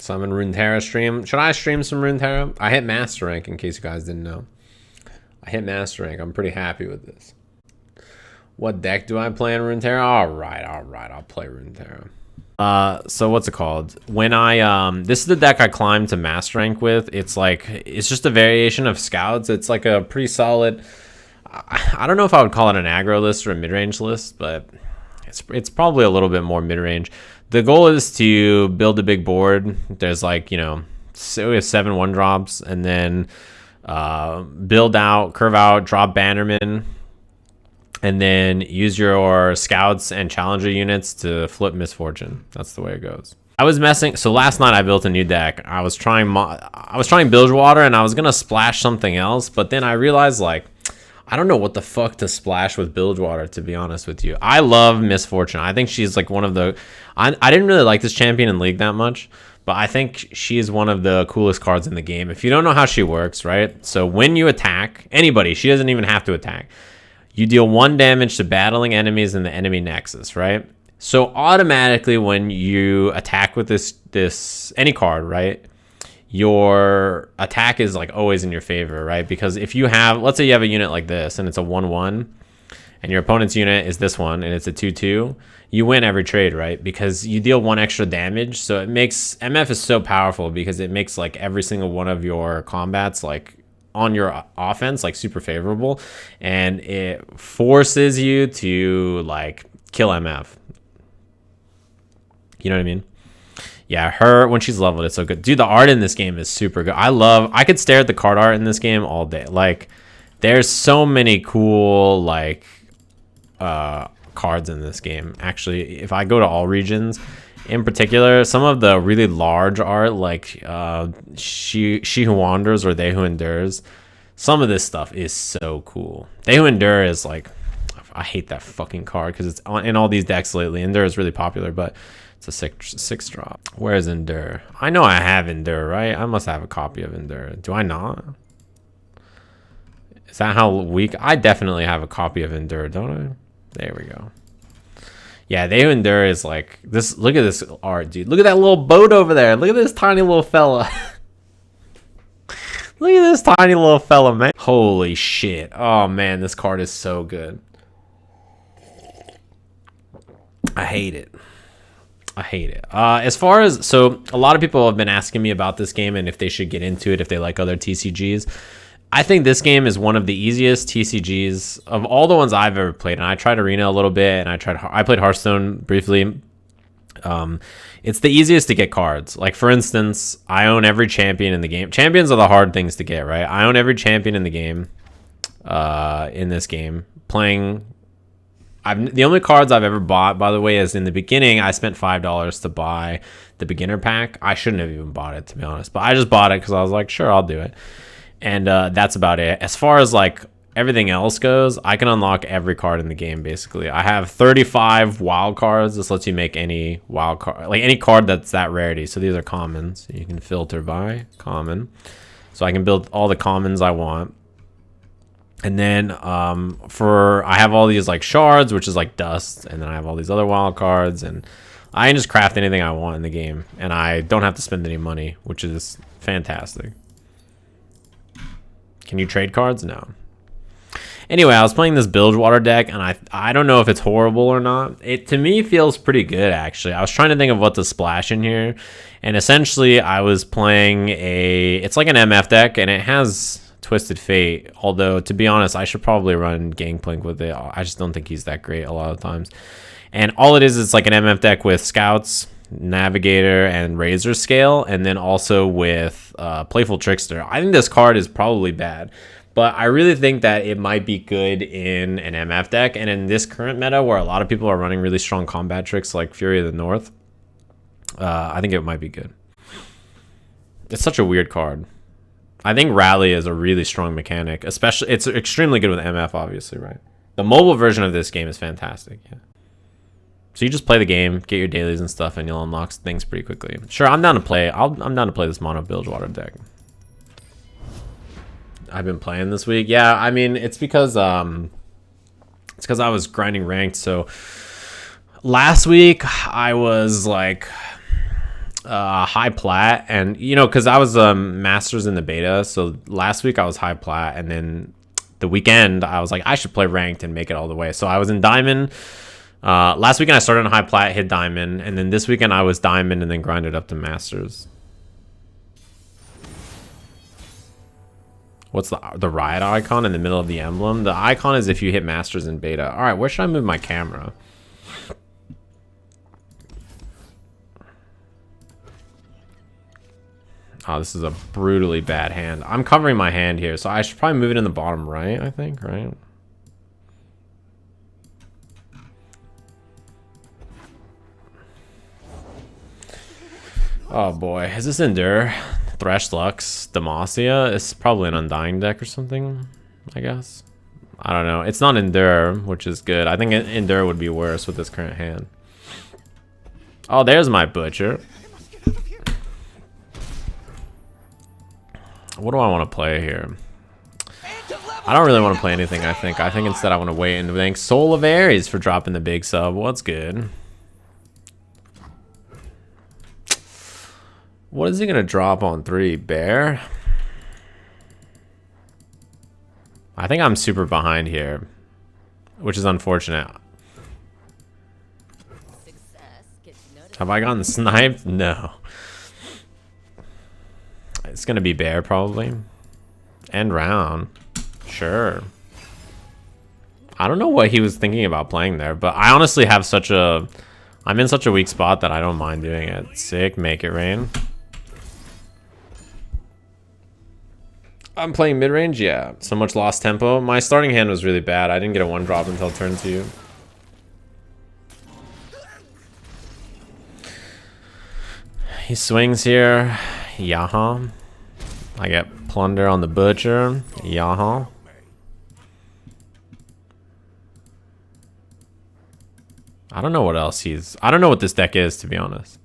Summon Runeterra stream. Should I stream some Runeterra? I hit Master Rank, in case you guys didn't know. I hit Master Rank. I'm pretty happy with this. What deck do I play in Runeterra? Alright, I'll play Runeterra. So what's it called? When I this is the deck I climbed to Master Rank with. It's just a variation of Scouts. It's like a pretty solid, I don't know if I would call it an aggro list or a mid-range list, but it's probably a little bit more mid-range. The goal is to build a big board. There's like, you know, so we have 7 1-drops, and then build out, curve out, drop Bannerman, and then use your Scouts and Challenger units to flip Misfortune. That's the way it goes. I was messing. So last night I built a new deck. I was trying Bilgewater, and I was gonna splash something else, but then I realized, like, I don't know what the fuck to splash with Bilgewater, to be honest with you. I love Misfortune. I think she's like one of the. I didn't really like this champion in League that much, but I think she is one of the coolest cards in the game. If you don't know how she works, right? So when you attack anybody, she doesn't even have to attack. You deal 1 damage to battling enemies in the enemy nexus, right? So automatically when you attack with this any card, right, your attack is like always in your favor, right? Because if you have, let's say you have a unit like this and it's a 1/1, and your opponent's unit is this one and it's a 2/2, you win every trade, right? Because you deal 1 extra damage. So it makes, MF is so powerful because it makes like every single one of your combats like on your offense like super favorable, and it forces you to like kill MF. You know what I mean? Yeah, her when she's leveled, it's so good. Dude, the art in this game is super good. I could stare at the card art in this game all day. Like, there's so many cool like cards in this game. Actually, if I go to all regions, in particular, some of the really large art, like she who wanders or they who endures, some of this stuff is so cool. They who endure is like, I hate that fucking card because it's in all these decks lately. Endure is really popular, but it's a 6-drop. Where is Endure? I know I have Endure, right? I must have a copy of Endure. Do I not? Is that how weak? I definitely have a copy of Endure, don't I? There we go. Yeah, they who endure is like this. Look at this art, dude. Look at that little boat over there. Look at this tiny little fella. Look at this tiny little fella, man. Holy shit. Oh man, this card is so good. I hate it. I hate it. As far as, so a lot of people have been asking me about this game and if they should get into it, if they like other TCGs. I think this game is one of the easiest TCGs of all the ones I've ever played. And I tried Arena a little bit, and I played Hearthstone briefly. It's the easiest to get cards. Like, for instance, I own every champion in the game. Champions are the hard things to get, right? I own every champion in the game, in this game. The only cards I've ever bought, by the way, is in the beginning, I spent $5 to buy the beginner pack. I shouldn't have even bought it, to be honest. But I just bought it because I was like, sure, I'll do it. And that's about it. As far as like everything else goes, I can unlock every card in the game basically. I have 35 wild cards. This lets you make any wild card, like any card that's that rarity. So these are commons. You can filter by common. So I can build all the commons I want. And then I have all these like shards, which is like dust, and then I have all these other wild cards, and I can just craft anything I want in the game, and I don't have to spend any money, which is fantastic. Can you trade cards? No. Anyway, I was playing this Bilgewater deck, and I don't know if it's horrible or not. It, to me, feels pretty good, actually. I was trying to think of what to splash in here, and essentially, I was playing it's like an MF deck, and it has Twisted Fate, although, to be honest, I should probably run Gangplank with it. I just don't think he's that great a lot of times. And all it is, it's like an MF deck with Scouts, Navigator, and Razor Scale, and then also with Playful Trickster. I think this card is probably bad, but I really think that it might be good in an MF deck, and in this current meta where a lot of people are running really strong combat tricks like Fury of the North, I think it might be good. It's such a weird card. I think Rally is a really strong mechanic, especially it's extremely good with MF, obviously, right? The mobile version of this game is fantastic, yeah. So you just play the game, get your dailies and stuff, and you'll unlock things pretty quickly. Sure, I'm down to play. I'm down to play this mono Bilgewater deck. I've been playing this week. Yeah, I mean, it's because I was grinding ranked. So last week I was like, high plat, and you know, because I was masters in the beta, so last week I was high plat, and then the weekend I was like, I should play ranked and make it all the way. So I was in diamond. Last weekend I started in high plat, hit diamond, and then this weekend I was diamond and then grinded up to masters. What's the riot icon in the middle of the emblem? The icon is if you hit masters in beta. All right, where should I move my camera? Oh, this is a brutally bad hand. I'm covering my hand here, so I should probably move it in the bottom right, I think, right? Oh boy, is this Endure? Thresh Lux, Demacia? It's probably an Undying deck or something, I guess. I don't know. It's not Endure, which is good. I think Endure would be worse with this current hand. Oh, there's my Butcher. What do I want to play here? I don't really want to play anything, I think. I think instead I want to wait and thank Soul of Ares for dropping the big sub. What's good? What is he going to drop on 3? Bear? I think I'm super behind here, which is unfortunate. Have I gotten sniped? No. It's going to be bear probably. End round. Sure. I don't know what he was thinking about playing there, but I honestly have such a... I'm in such a weak spot that I don't mind doing it. Sick, make it rain. I'm playing mid-range, yeah. So much lost tempo. My starting hand was really bad. I didn't get a 1-drop until turn 2. He swings here. Yaha. I get plunder on the Butcher. Yaha. I don't know what else he's... I don't know what this deck is, to be honest.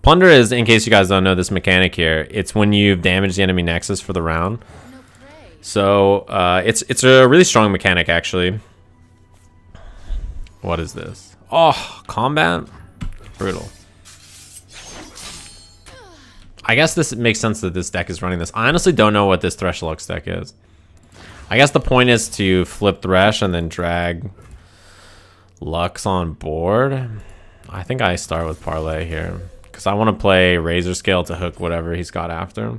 Plunder is, in case you guys don't know this mechanic here, it's when you've damaged the enemy nexus for the round. So it's a really strong mechanic, actually. What is this? Oh, combat? Brutal. I guess this makes sense that this deck is running this. I honestly don't know what this Thresh Lux deck is. I guess the point is to flip Thresh and then drag Lux on board. I think I start with Parlay here. Because I want to play Razor Scale to hook whatever he's got after.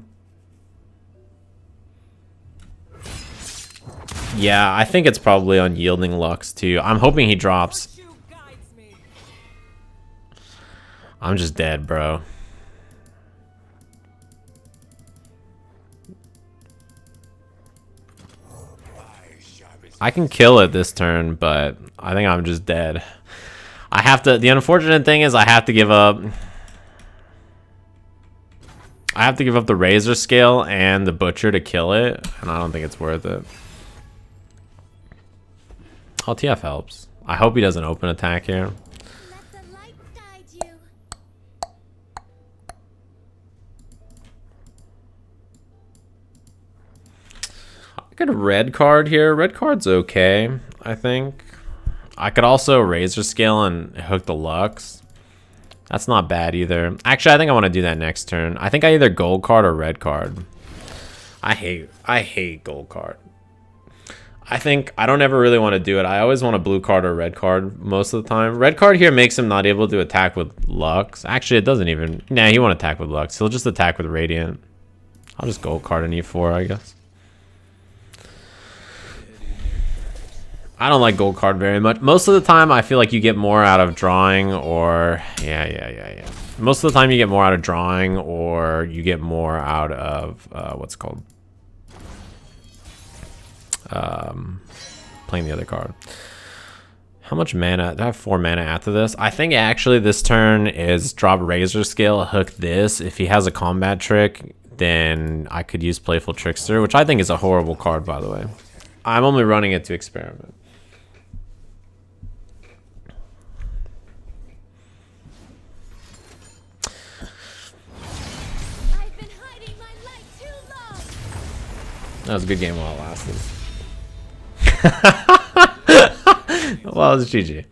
Yeah, I think it's probably Unyielding Lux too. I'm hoping he drops. I'm just dead, bro. I can kill it this turn, but I think I'm just dead. I have to... The unfortunate thing is I have to give up... I have to give up the Razor Scale and the Butcher to kill it, and I don't think it's worth it. LTF helps. I hope he doesn't open attack here. I got a red card here. Red card's okay, I think. I could also Razor Scale and hook the Lux. That's not bad either. Actually, I think I want to do that next turn. I think I either gold card or red card. I hate gold card. I think I don't ever really want to do it. I always want a blue card or red card most of the time. Red card here makes him not able to attack with Lux. Actually, it doesn't even... Nah, he won't attack with Lux. He'll just attack with Radiant. I'll just gold card an E4, I guess. I don't like gold card very much. Most of the time, I feel like you get more out of drawing or... Yeah. Most of the time, you get more out of drawing or you get more out of... what's it called? Playing the other card. How much mana? Do I have 4 mana after this? I think actually this turn is drop Razor Scale, hook this. If he has a combat trick, then I could use Playful Trickster, which I think is a horrible card, by the way. I'm only running it to experiment. That was a good game while it lasted. Well, it was GG.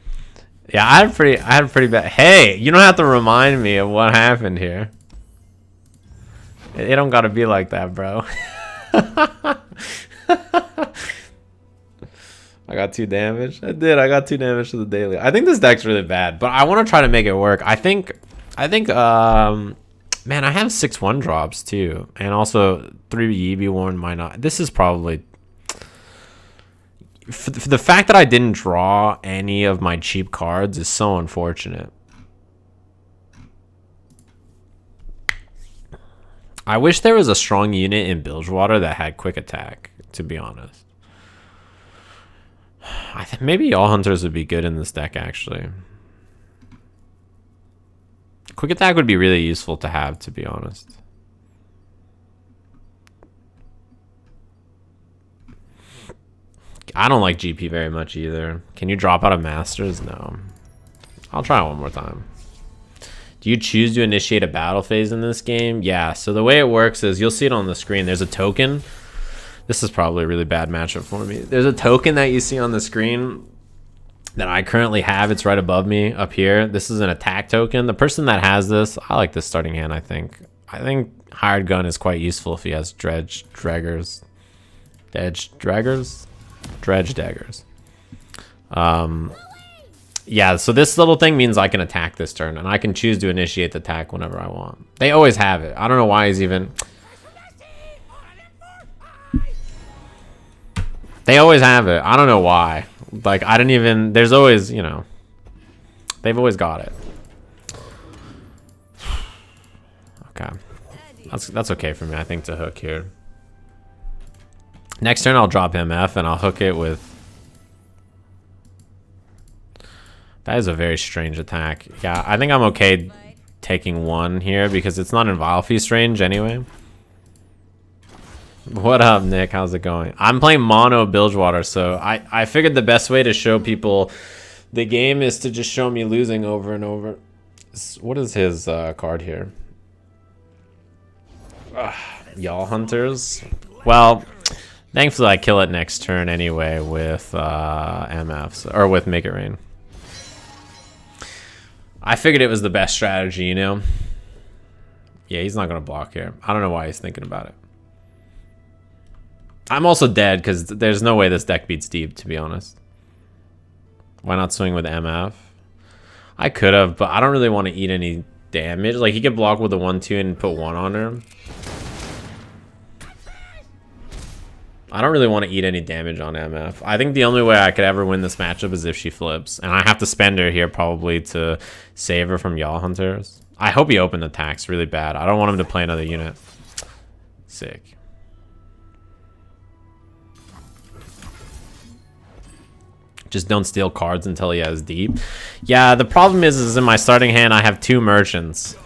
Yeah, I had pretty bad. Hey, you don't have to remind me of what happened here. It don't gotta be like that, bro. I got 2 damage. I did. I got 2 damage to the daily. I think this deck's really bad, but I want to try to make it work. I think, man, I have 6 1-drops too, and also 3 Yebi Warren might not. This is probably for the fact that I didn't draw any of my cheap cards is so unfortunate. I wish there was a strong unit in Bilgewater that had quick attack, to be honest. I think maybe Y'all Hunters would be good in this deck, actually. Quick attack would be really useful to have, to be honest. I don't like GP very much either. Can you drop out of Masters? No. I'll try it one more time. Do you choose to initiate a battle phase in this game? Yeah, so the way it works is, you'll see it on the screen. There's a token. This is probably a really bad matchup for me. There's a token that you see on the screen that I currently have. It's right above me up here. This is an attack token. The person that has this, I like this starting hand, I think. I think Hired Gun is quite useful if he has Dredge Daggers. Yeah, so this little thing means I can attack this turn, and I can choose to initiate the attack whenever I want. They always have it. I don't know why he's even... They always have it. I don't know why. Like, I didn't even... There's always, you know... They've always got it. Okay. That's okay for me, I think, to hook here. Next turn, I'll drop MF, and I'll hook it with... That is a very strange attack. Yeah, I think I'm okay taking 1 here, because it's not in Vile Feast range anyway. What up, Nick? How's it going? I'm playing mono Bilgewater, so I figured the best way to show people the game is to just show me losing over and over. What is his card here? Y'all Hunters? Well, thankfully I kill it next turn anyway with MFs, or with Make It Rain. I figured it was the best strategy, you know? Yeah, he's not going to block here. I don't know why he's thinking about it. I'm also dead because there's no way this deck beats deep, to be honest. Why not swing with MF? I could have, but I don't really want to eat any damage. Like, he could block with a 1-2 and put 1 on her. I don't really want to eat any damage on MF. I think the only way I could ever win this matchup is if she flips. And I have to spend her here probably to save her from Y'all Hunters. I hope he opened attacks really bad. I don't want him to play another unit. Sick. Just don't steal cards until he has deep. Yeah, the problem is in my starting hand, I have 2 merchants.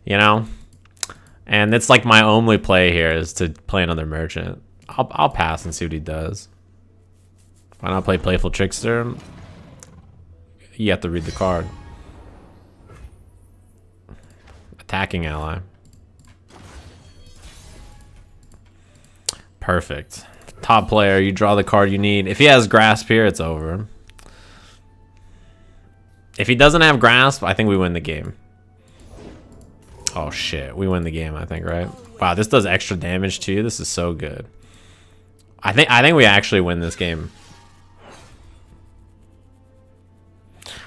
You know? And it's like my only play here is to play another merchant. I'll pass and see what he does. Why not play Playful Trickster? You have to read the card. Attacking ally. Perfect. Top player, you draw the card you need. If he has Grasp here, it's over. If he doesn't have Grasp, I think we win the game. Oh shit, we win the game, I think, right? Wow, this does extra damage too. This is so good. I think we actually win this game.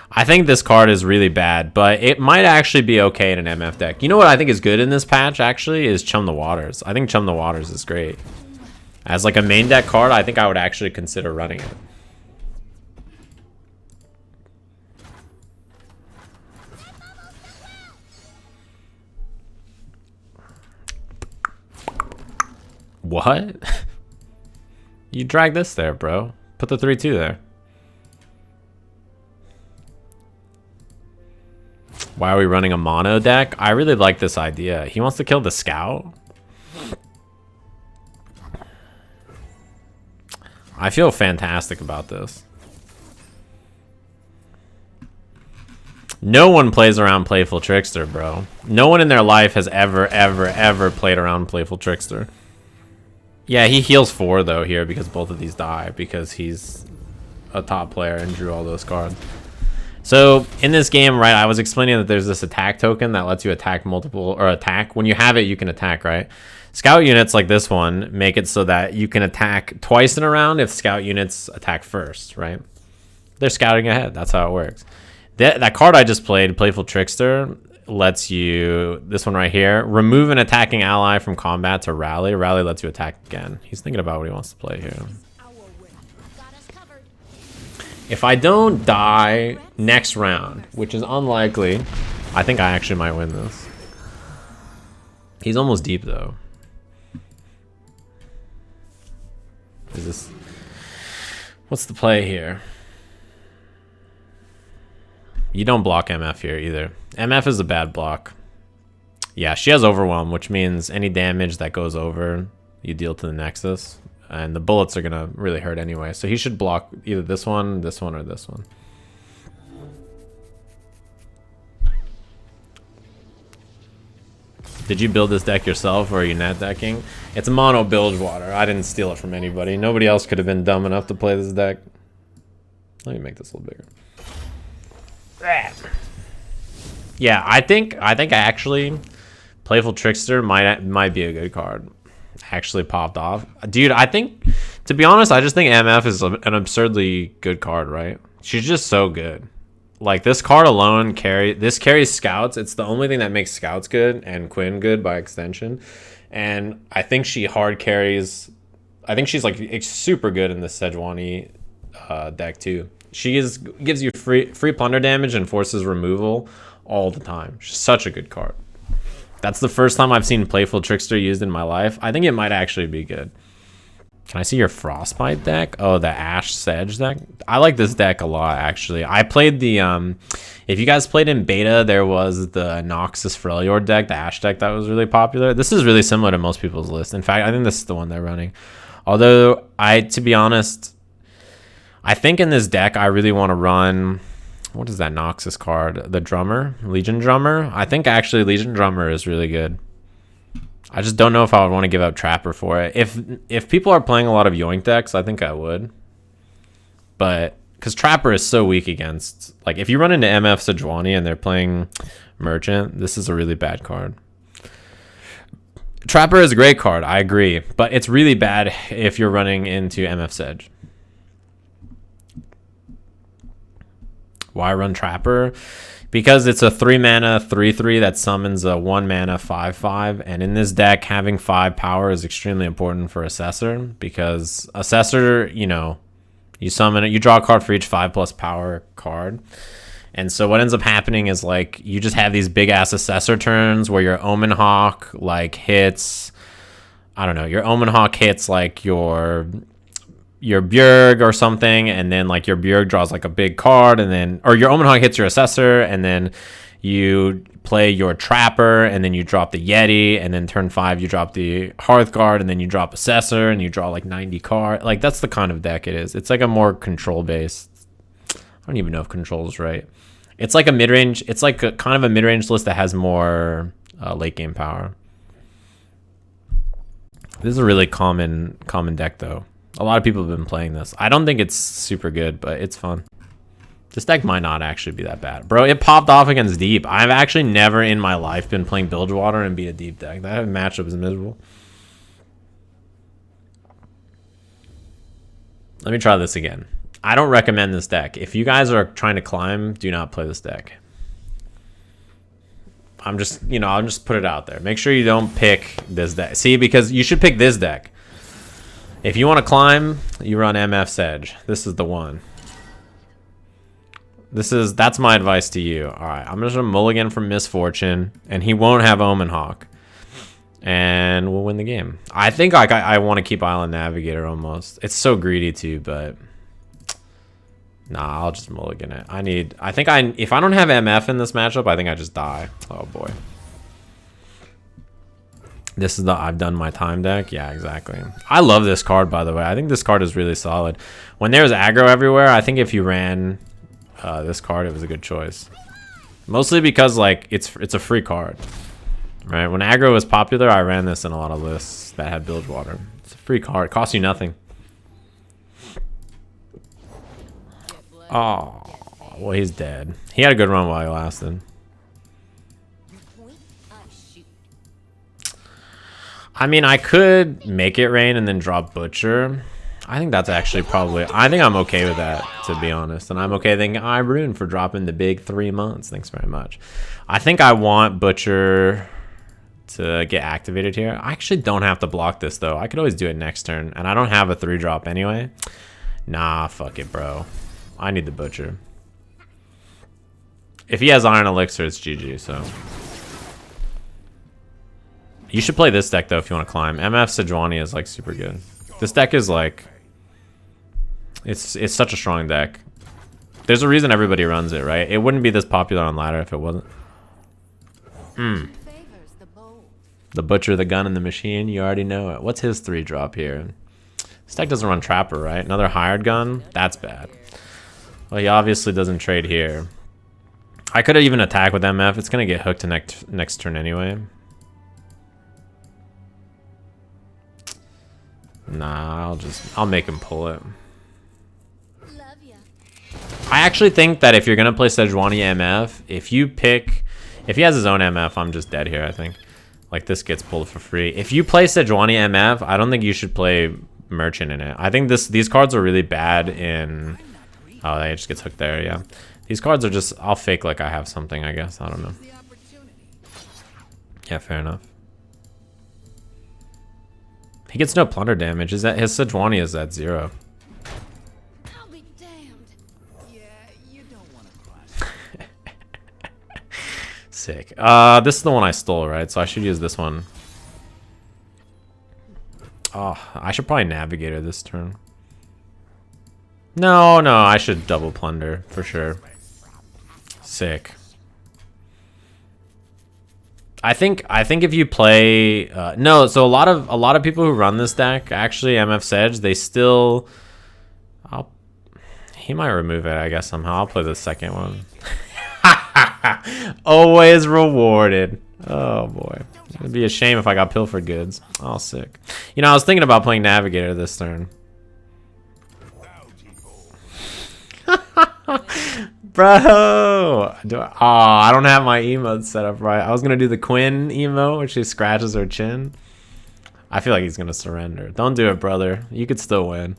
I think this card is really bad, but it might actually be okay in an MF deck. You know what I think is good in this patch, actually, is Chum the Waters. I think Chum the Waters is great. As like a main deck card, I think I would actually consider running it. What? You drag this there, bro. Put the 3-2 there. Why are we running a mono deck? I really like this idea. He wants to kill the scout. I feel fantastic about this. No one plays around Playful Trickster, bro. No one in their life has ever played around Playful Trickster. Yeah, he heals 4 though here because both of these die because he's a top player and drew all those cards. So in this game, right, I was explaining that there's this attack token that lets you attack multiple, or attack. When you have it, you can attack, right? Scout units like this one make it so that you can attack twice in a round if scout units attack first, right? They're scouting ahead. That's how it works. That card I just played, Playful Trickster, lets you, this one right here, remove an attacking ally from combat to rally. Rally lets you attack again. He's thinking about what he wants to play here. If I don't die next round, which is unlikely, I think I actually might win this. He's almost deep though. Is this... What's the play here? You don't block MF here either. MF is a bad block. Yeah, she has Overwhelm, which means any damage that goes over, you deal to the Nexus. And the bullets are going to really hurt anyway. So he should block either this one, or this one. Did you build this deck yourself, or are you nat decking? It's a mono Bilgewater. I didn't steal it from anybody. Nobody else could have been dumb enough to play this deck. Let me make this a little bigger. Yeah, I think actually Playful Trickster might be a good card. Actually popped off, dude. I think, to be honest, I just think MF is an absurdly good card, right? She's just so good. Like, this card alone carries scouts. It's the only thing that makes scouts good and Quinn good by extension. And I think she hard carries. I think she's like super good in the Sejuani deck too. She gives you free plunder damage and forces removal all the time. She's such a good card. That's the first time I've seen Playful Trickster used in my life. I think it might actually be good. Can I see your Frostbite deck? Oh, the Ashe Sedge deck. I like this deck a lot, actually. I played the... if you guys played in beta, there was the Noxus Freljord deck, the Ashe deck that was really popular. This is really similar to most people's list. In fact, I think this is the one they're running. Although, to be honest, I think in this deck, I really want to run... What is that Noxus card? The Drummer? Legion Drummer? I think actually Legion Drummer is really good. I just don't know if I would want to give up Trapper for it. If people are playing a lot of Yoink decks, I think I would. But, because Trapper is so weak against... Like, if you run into MF Sejuani and they're playing Merchant, this is a really bad card. Trapper is a great card, I agree. But it's really bad if you're running into MF Sedge. Why run Trapper? Because it's a 3-mana 3/3 that summons a 1-mana 5/5, and in this deck, having 5 power is extremely important for Assessor, because Assessor, you know, you summon it, you draw a card for each 5+ power card. And so what ends up happening is, like, you just have these big ass Assessor turns where your Omen Hawk like hits, I don't know, your Omen Hawk hits like your Bjerg or something, and then like your Bjerg draws like a big card, and then, or your Omen Hawk hits your Assessor, and then you play your Trapper, and then you drop the Yeti, and then turn 5 you drop the Hearthguard, and then you drop Assessor, and you draw like 90 cards. Like, that's the kind of deck it is. It's like a more control based, I don't even know if control is right. It's like a mid-range, it's like a kind of a mid-range list that has more late game power. This is a really common deck though. A lot of people have been playing this. I don't think it's super good, but it's fun. This deck might not actually be that bad. Bro, it popped off against Deep. I've actually never in my life been playing Bilgewater and beat a Deep deck. That matchup is miserable. Let me try this again. I don't recommend this deck. If you guys are trying to climb, do not play this deck. I'm just, you know, I'll just put it out there. Make sure you don't pick this deck. See, because you should pick this deck. If you want to climb, you run MF Sedge. This is the one. That's my advice to you. All right, I'm just gonna mulligan from Misfortune, and he won't have Omen Hawk, and we'll win the game. I think I want to keep Island Navigator almost. It's so greedy too, but nah, I'll just mulligan it. If I don't have MF in this matchup, I think I just die. Oh boy. This is the I've done my time deck. Yeah, exactly. I love this card, by the way. I think this card is really solid. When there's aggro everywhere, I think if you ran this card, it was a good choice. Mostly because, like, it's a free card, right? When aggro was popular, I ran this in a lot of lists that had Bilgewater. It's a free card. It costs you nothing. Oh, well, he's dead. He had a good run while he lasted. I mean, I could make it rain and then drop Butcher. I think that's actually probably... I think I'm okay with that, to be honest. And I'm okay thinking I Rune for dropping the big 3 months. Thanks very much. I think I want Butcher to get activated here. I actually don't have to block this, though. I could always do it next turn. And I don't have a 3-drop anyway. Nah, fuck it, bro. I need the Butcher. If he has Iron Elixir, it's GG, so... You should play this deck, though, if you want to climb. MF Sejuani is, like, super good. This deck is, like... It's such a strong deck. There's a reason everybody runs it, right? It wouldn't be this popular on ladder if it wasn't. The Butcher, the gun, and the machine. You already know it. What's his 3-drop here? This deck doesn't run Trapper, right? Another hired gun? That's bad. Well, he obviously doesn't trade here. I could even attack with MF. It's going to get hooked to next turn anyway. Nah, I'll make him pull it. I actually think that if you're gonna play Sejuani MF, if he has his own MF, I'm just dead here, I think. Like, this gets pulled for free. If you play Sejuani MF, I don't think you should play Merchant in it. I think these cards are really bad in... Oh, they just gets hooked there, yeah. These cards are just... I'll fake like I have something, I guess. I don't know. Yeah, fair enough. He gets no plunder damage. His Sejuani is at 0. I'll be damned. Yeah, you don't want to cry. Sick. This is the one I stole, right? So I should use this one. Oh, I should probably Navigator this turn. No, I should double plunder for sure. Sick. I think if you play no, so a lot of people who run this deck, actually MF Sedge, they still he might remove it, I guess, somehow. I'll play the second one. Always rewarded. Oh boy. It'd be a shame if I got Pilfered Goods. Oh, sick. You know, I was thinking about playing Navigator this turn. Bro, I don't have my emotes set up right. I was gonna do the Quinn emo, which she scratches her chin. I feel like he's gonna surrender. Don't do it, brother. You could still win.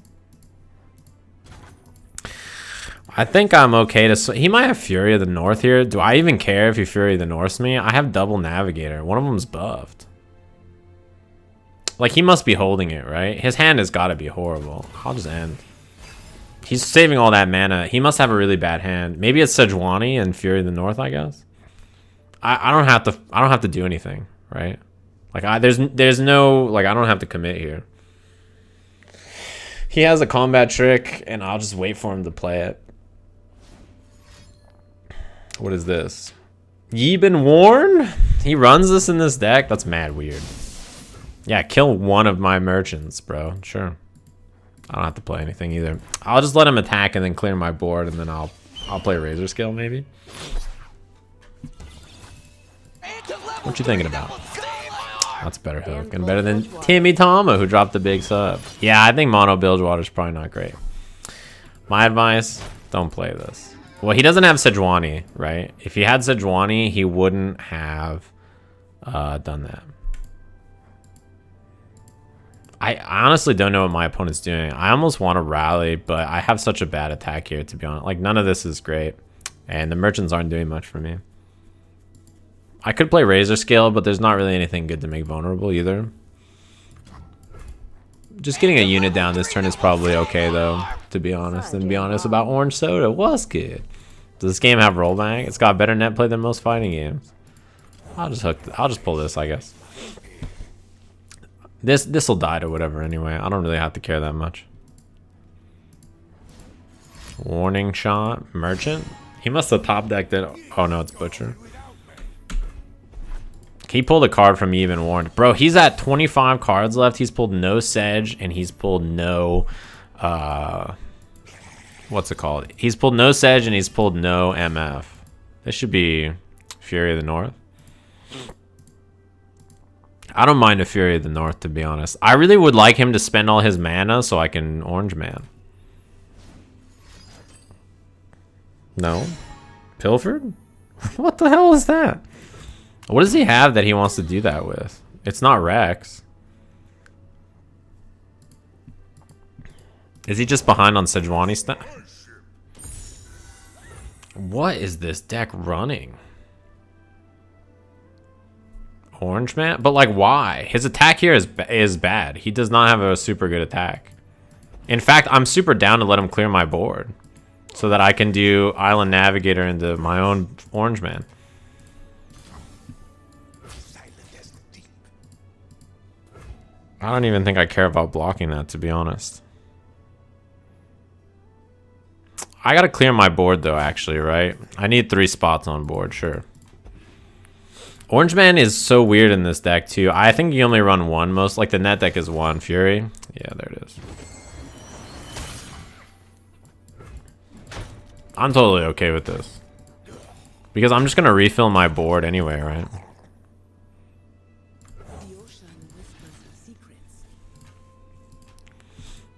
I think I'm okay to... He might have Fury of the North here. Do I even care if he Fury of the North me? I have double Navigator. One of them's buffed. Like, he must be holding it, right? His hand has got to be horrible. I'll just end. He's saving all that mana. He must have a really bad hand. Maybe it's Sejuani and Fury of the North, I guess. I don't have to do anything, right? Like, there's no, like, I don't have to commit here. He has a combat trick, and I'll just wait for him to play it. What is this? Ye been warned? He runs this in this deck? That's mad weird. Yeah, kill one of my merchants, bro. Sure. I don't have to play anything either. I'll just let him attack and then clear my board, and then I'll play Razor Scale maybe. What you thinking about? That's a better hook and better than Timmy Tama, who dropped the big sub. Yeah, I think mono Bilgewater is probably not great. My advice: don't play this. Well, he doesn't have Sejuani, right? If he had Sejuani, he wouldn't have done that. I honestly don't know what my opponent's doing. I almost want to rally, but I have such a bad attack here, to be honest. Like, none of this is great. And the merchants aren't doing much for me. I could play Razor Scale, but there's not really anything good to make vulnerable either. Just getting a unit down this turn is probably okay, though, to be honest. And be honest about Orange Soda. What's good? Does this game have rollback? It's got better net play than most fighting games. I'll just pull this, I guess. This'll die to whatever anyway. I don't really have to care that much. Warning shot. Merchant? He must have top decked it. Oh no, it's Butcher. He pulled a card from Even Warned. Bro, he's at 25 cards left. He's pulled no Sedge and he's pulled no what's it called? He's pulled no Sedge and he's pulled no MF. This should be Fury of the North. I don't mind a Fury of the North, to be honest. I really would like him to spend all his mana so I can Orange Man. No? Pilfered? What the hell is that? What does he have that he wants to do that with? It's not Rex. Is he just behind on Sejuani stuff? What is this deck running? Orange Man? But like, why? His attack here is bad. He does not have a super good attack. In fact, I'm super down to let him clear my board so that I can do Island Navigator into my own Orange Man. I don't even think I care about blocking that, to be honest. I gotta clear my board though, actually, right? I need 3 spots on board, sure. Orange Man is so weird in this deck too. I think you only run 1 most. Like the net deck is 1 Fury. Yeah, there it is. I'm totally okay with this. Because I'm just gonna refill my board anyway, right?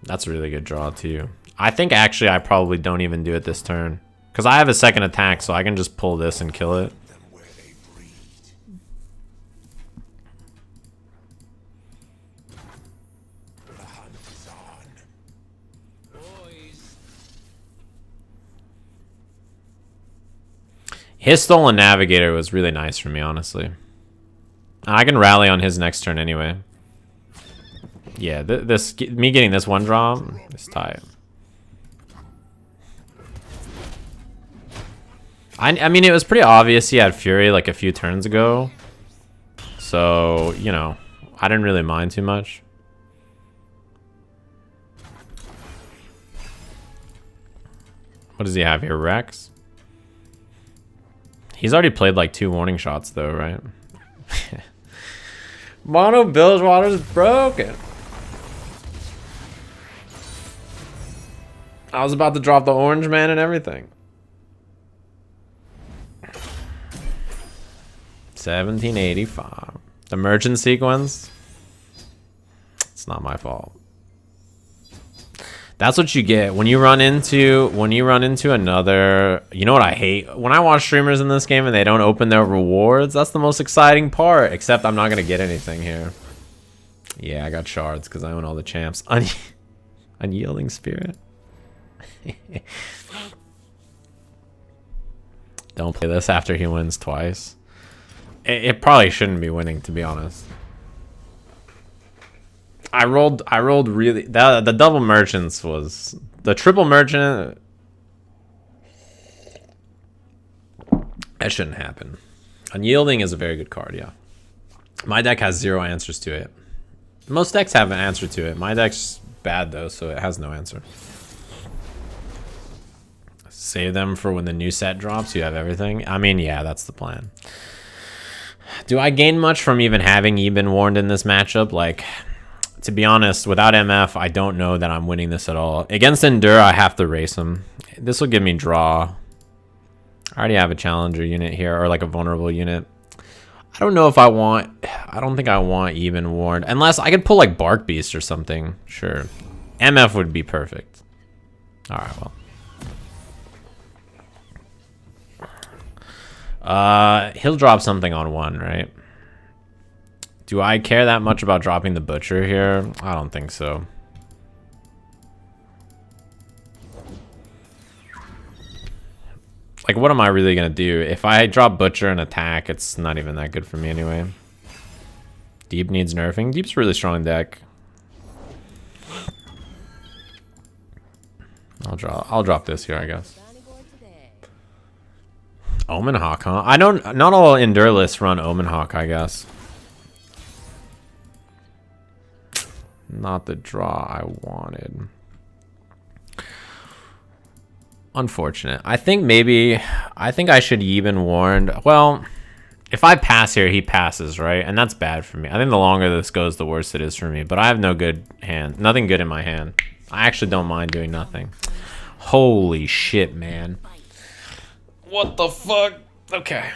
That's a really good draw too. I think actually I probably don't even do it this turn. Because I have a second attack, so I can just pull this and kill it. His Stolen Navigator was really nice for me, honestly. I can rally on his next turn anyway. Yeah, me getting this 1 draw is tight. I mean, it was pretty obvious he had Fury like a few turns ago. So, you know, I didn't really mind too much. What does he have here, Rex? He's already played like 2 warning shots though, right? Mono Bilgewater's broken. I was about to drop the Orange Man and everything. 1785. The merchant sequence. It's not my fault. That's what you get when you run into another. You know what I hate? When I watch streamers in this game and they don't open their rewards, that's the most exciting part. Except I'm not gonna get anything here. Yeah, I got shards because I own all the champs. Unyielding Spirit. Don't play this after he wins twice. It probably shouldn't be winning, to be honest. I rolled really. The double merchants was the triple merchant. That shouldn't happen. Unyielding is a very good card, yeah. My deck has 0 answers to it. Most decks have an answer to it. My deck's bad though, so it has no answer. Save them for when the new set drops. You have everything. I mean, yeah, that's the plan. Do I gain much from even having Eben warned in this matchup? Like, to be honest, without MF, I don't know that I'm winning this at all. Against Endure, I have to race him. This will give me draw. I already have a challenger unit here, or like a vulnerable unit. I don't know if I want... I don't think I want Eben warned. Unless I could pull like Bark Beast or something. Sure. MF would be perfect. Alright, well. He'll drop something on 1, right? Do I care that much about dropping the Butcher here? I don't think so. Like, what am I really gonna do? If I drop Butcher and attack, it's not even that good for me anyway. Deep needs nerfing. Deep's a really strong deck. I'll drop this here, I guess. Omen Hawk, huh? I don't. Not all Endure lists run Omen Hawk, I guess. Not the draw I wanted. Unfortunate. I think I should even warned. Well, if I pass here, he passes, right? And that's bad for me. I think the longer this goes, the worse it is for me. But I have no good hand. Nothing good in my hand. I actually don't mind doing nothing. Holy shit, man. What the fuck? Okay.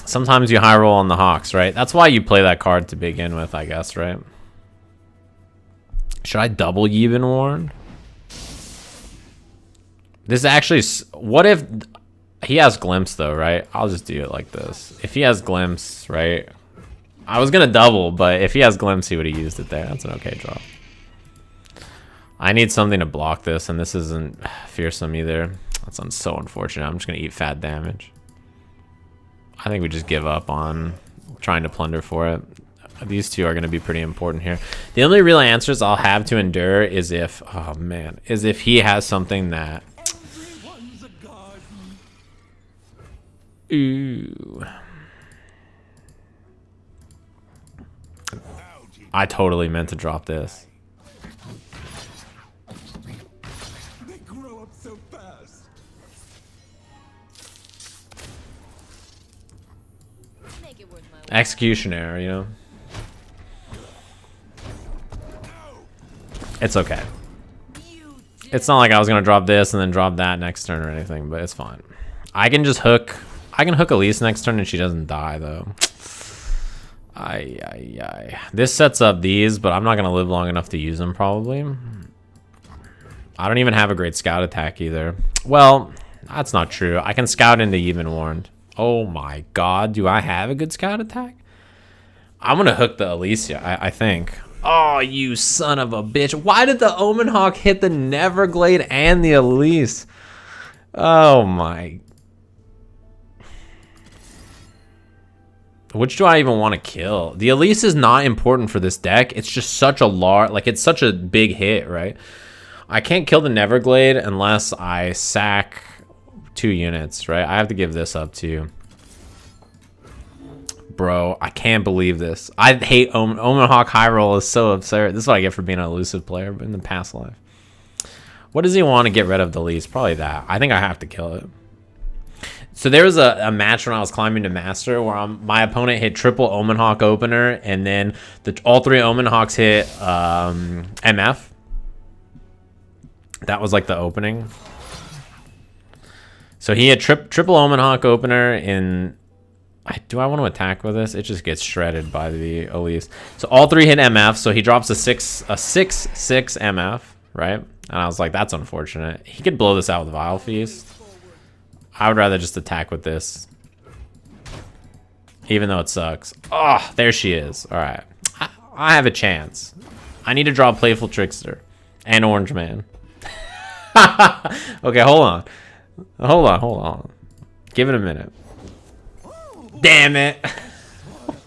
Sometimes you high roll on the Hawks, right? That's why you play that card to begin with, I guess, right? Should I double Yevon Warned? This is actually... What if... He has Glimpse, though, right? I'll just do it like this. If he has Glimpse, right? I was going to double, but if he has Glimpse, he would have used it there. That's an okay draw. I need something to block this, and this isn't fearsome either. That's so unfortunate. I'm just going to eat fat damage. I think we just give up on trying to plunder for it. These two are going to be pretty important here. The only real answers I'll have to endure is if... Oh, man. Is if he has something that... Ooh. I totally meant to drop this. They grow up so fast. Make it worth my while. Execution error, you know? It's okay. It's not like I was going to drop this and then drop that next turn or anything, but it's fine. I can just hook... I can hook Elise next turn and she doesn't die, though. This sets up these, but I'm not going to live long enough to use them, probably. I don't even have a great scout attack, either. Well, that's not true. I can scout into Yevon Warned. Oh, my God. Do I have a good scout attack? I'm going to hook the Alicia, I think. Oh, you son of a bitch. Why did the Omen Hawk hit the Neverglade and the Elise? Oh, my... Which do I even want to kill? The Elise is not important for this deck. It's just such a large... Like, it's such a big hit, right? I can't kill the Neverglade unless I sack 2 units, right? I have to give this up too. Bro, I can't believe this. I hate Omen Hawk high roll is so absurd. This is what I get for being an elusive player in the past life. What does he want to get rid of the least? Probably that. I think I have to kill it. So there was a match when I was climbing to Master where my opponent hit triple Omen Hawk opener, and then all 3 Omen Hawks hit MF. That was like the opening. So he had triple Omen Hawk opener in... Do I want to attack with this? It just gets shredded by the Elise. So all 3 hit MF, so he drops a 6-6 MF, right? And I was like, that's unfortunate. He could blow this out with Vile Feast. I would rather just attack with this. Even though it sucks. Oh, there she is. All right. I have a chance. I need to draw Playful Trickster. And Orange Man. Okay, hold on. Hold on. Give it a minute. Damn it.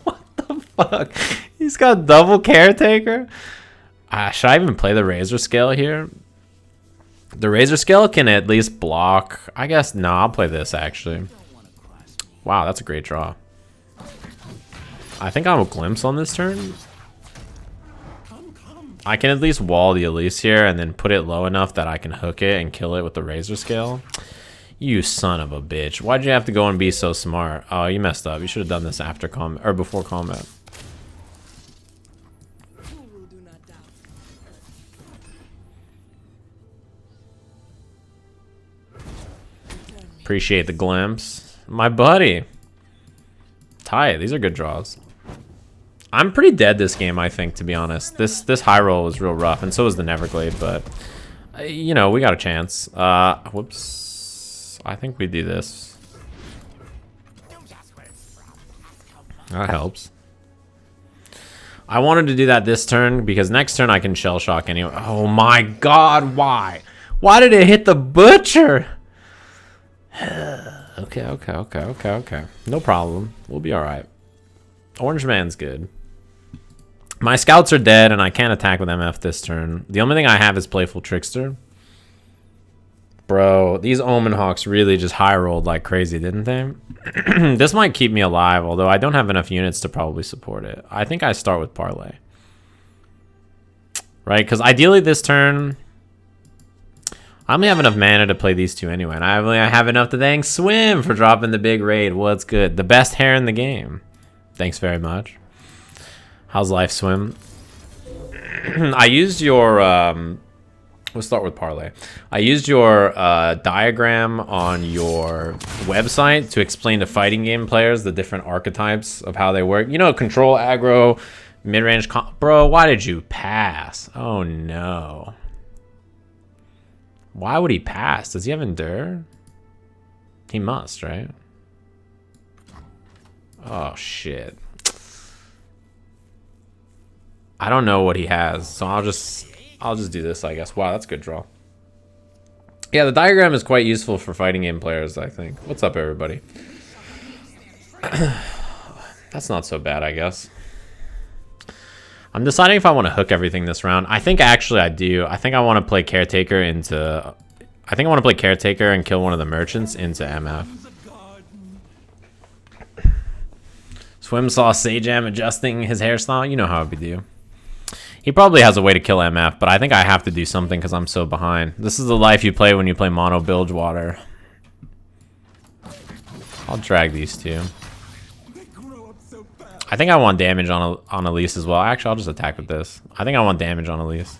What the fuck? He's got double Caretaker? Should I even play the Razor Scale here? The Razor Scale can at least block. I guess, no, I'll play this, actually. Wow, that's a great draw. I think I'll Glimpse on this turn. I can at least wall the Elise here and then put it low enough that I can hook it and kill it with the Razor Scale. You son of a bitch. Why'd you have to go and be so smart? Oh, you messed up. You should have done this after combat, or before combat. Appreciate the glimpse. My buddy. Tight. These are good draws. I'm pretty dead this game, I think, to be honest. This high roll was real rough, and so was the Neverglade, but... you know, we got a chance. Whoops. I think we do this. That helps. I wanted to do that this turn, because next turn I can Shell Shock anyway. Oh my god, why? Why did it hit the Butcher? Okay. No problem. We'll be alright. Orange Man's good. My scouts are dead, and I can't attack with MF this turn. The only thing I have is Playful Trickster. Bro, these Omen Hawks really just high rolled like crazy, didn't they? This might keep me alive, although I don't have enough units to probably support it. I think I start with Parlay. Right? Because ideally this turn... I only have enough mana to play these two anyway, and I only have enough to thank Swim for dropping the big raid. What's good? The best hair in the game. Thanks very much. How's life, Swim? I used your We'll start with parlay. I used your diagram on your website to explain to fighting game players the different archetypes of how they work. You know, control, aggro, mid-range. Bro, why did you pass? Oh, no. Why would he pass? Does he have endure? He must, right? Oh, shit. I don't know what he has, so I'll just do this, I guess. Wow, that's a good draw. Yeah, the diagram is quite useful for fighting game players, I think. What's up, everybody? That's not so bad, I guess. I'm deciding if I want to hook everything this round. I think actually I do. I think I want to play Caretaker into... I think I want to play Caretaker and kill one of the merchants into MF. Swim saw Sajam adjusting his hairstyle. You know how it would do. He probably has a way to kill MF, but I think I have to do something because I'm so behind. This is the life you play when you play mono Bilgewater. I'll drag these two. I think I want damage on Elise as well. Actually, I'll just attack with this. I think I want damage on Elise.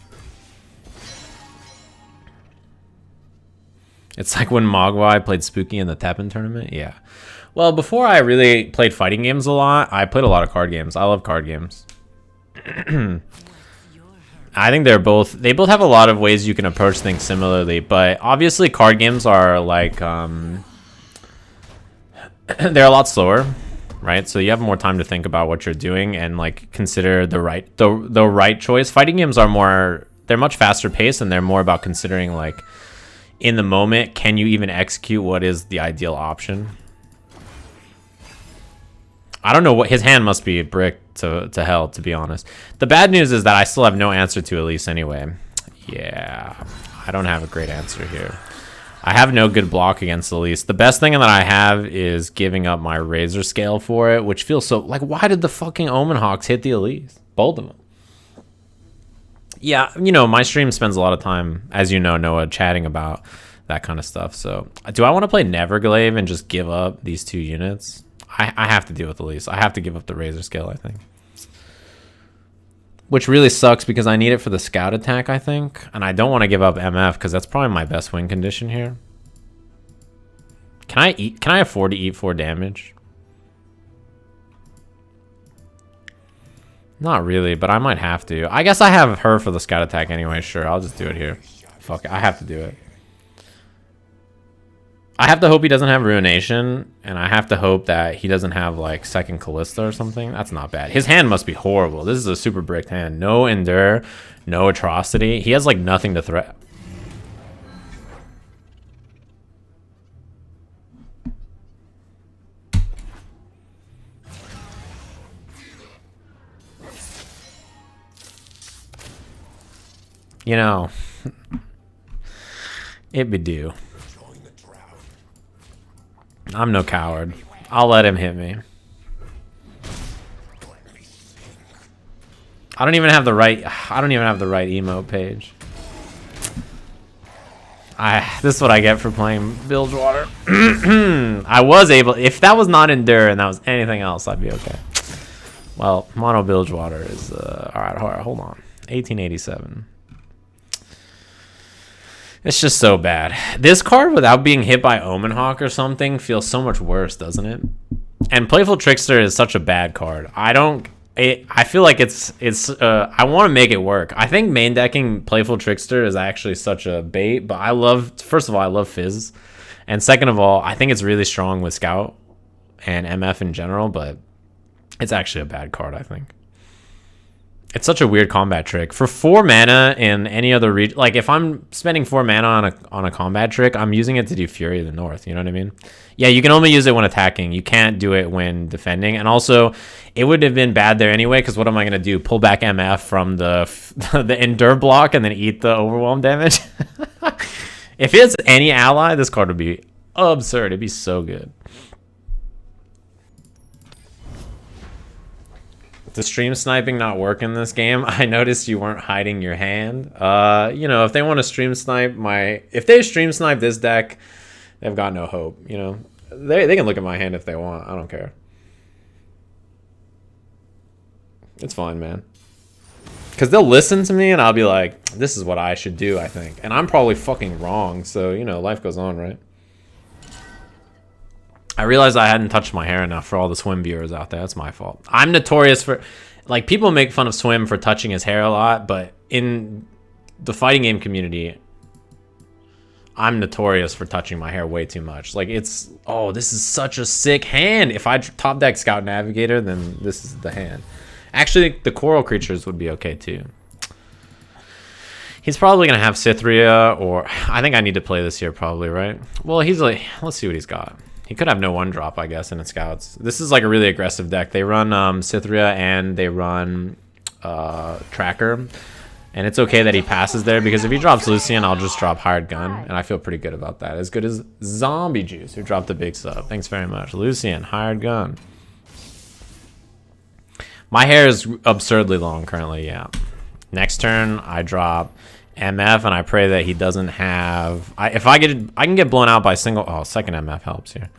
It's like when Mogwai played Spooky in the Teppen tournament. Yeah. Well, before I really played fighting games a lot, I played a lot of card games. I love card games. I think they both have a lot of ways you can approach things similarly, but obviously card games are like they're a lot slower, right? So you have more time to think about what you're doing and like consider the right choice. Fighting games are they're much faster paced, and they're more about considering like in the moment, can you even execute what is the ideal option? I don't know what his hand must be bricked to hell, to be honest. The bad news is that I still have no answer to Elise anyway. Yeah, I don't have a great answer here. I have no good block against Elise. The best thing that I have is giving up my Razor Scale for it, which feels so... Like, why did the fucking Omen Hawks hit the Elise? Both of them. Yeah, you know, my stream spends a lot of time, as you know, Noah, chatting about that kind of stuff. So, do I want to play Neverglaive and just give up these two units? I have to deal with Elise. I have to give up the Razor Scale, I think. Which really sucks because I need it for the scout attack, I think. And I don't want to give up MF because that's probably my best win condition here. Can I afford to eat 4 damage? Not really, but I might have to. I guess I have her for the scout attack anyway. Sure, I'll just do it here. Fuck it, I have to do it. I have to hope he doesn't have Ruination, and I have to hope that he doesn't have, like, second Callista or something. That's not bad. His hand must be horrible. This is a super bricked hand. No Endure, no Atrocity. He has, like, nothing to threat. You know, it be due. I'm no coward. I'll let him hit me. I don't even have the right emote page. This is what I get for playing Bilgewater. I was able, if that was not Endure and that was anything else, I'd be okay. Well, Mono Bilgewater is alright, hold on. 1887. It's just so bad. This card, without being hit by Omen Hawk or something, feels so much worse, doesn't it? And Playful Trickster is such a bad card. I feel like I want to make it work. I think main decking Playful Trickster is actually such a bait, but first of all, I love Fizz. And second of all, I think it's really strong with Scout and MF in general, but it's actually a bad card, I think. It's such a weird combat trick. For 4 mana in any other region, like if I'm spending 4 mana on a combat trick, I'm using it to do Fury of the North, you know what I mean? Yeah, you can only use it when attacking. You can't do it when defending. And also, it would have been bad there anyway, because what am I going to do? Pull back MF from the Endure block and then eat the Overwhelm damage? If it's any ally, this card would be absurd. It'd be so good. The stream sniping not work in this game. I noticed you weren't hiding your hand. You know, if they want to stream snipe if they stream snipe this deck, they've got no hope. You know, they can look at my hand if they want. I don't care. It's fine, man. Because they'll listen to me and I'll be like, this is what I should do, I think. And I'm probably fucking wrong. So, you know, life goes on, right? I realized I hadn't touched my hair enough for all the Swim viewers out there. That's my fault. I'm notorious for... Like, people make fun of Swim for touching his hair a lot. But in the fighting game community, I'm notorious for touching my hair way too much. Like, it's... Oh, this is such a sick hand. If I top deck Scout Navigator, then this is the hand. Actually, the coral creatures would be okay too. He's probably going to have Cythria, or... I think I need to play this here probably, right? Well, he's like... Let's see what he's got. He could have no 1-drop, I guess, in his Scouts. This is like a really aggressive deck. They run Cythria and they run Tracker. And it's okay that he passes there, because if he drops Lucian, I'll just drop Hired Gun. And I feel pretty good about that. As good as Zombie Juice, who dropped a big sub. Thanks very much. Lucian, Hired Gun. My hair is absurdly long currently, yeah. Next turn, I drop MF, and I pray that he doesn't have... I can get blown out by single... Oh, second MF helps here.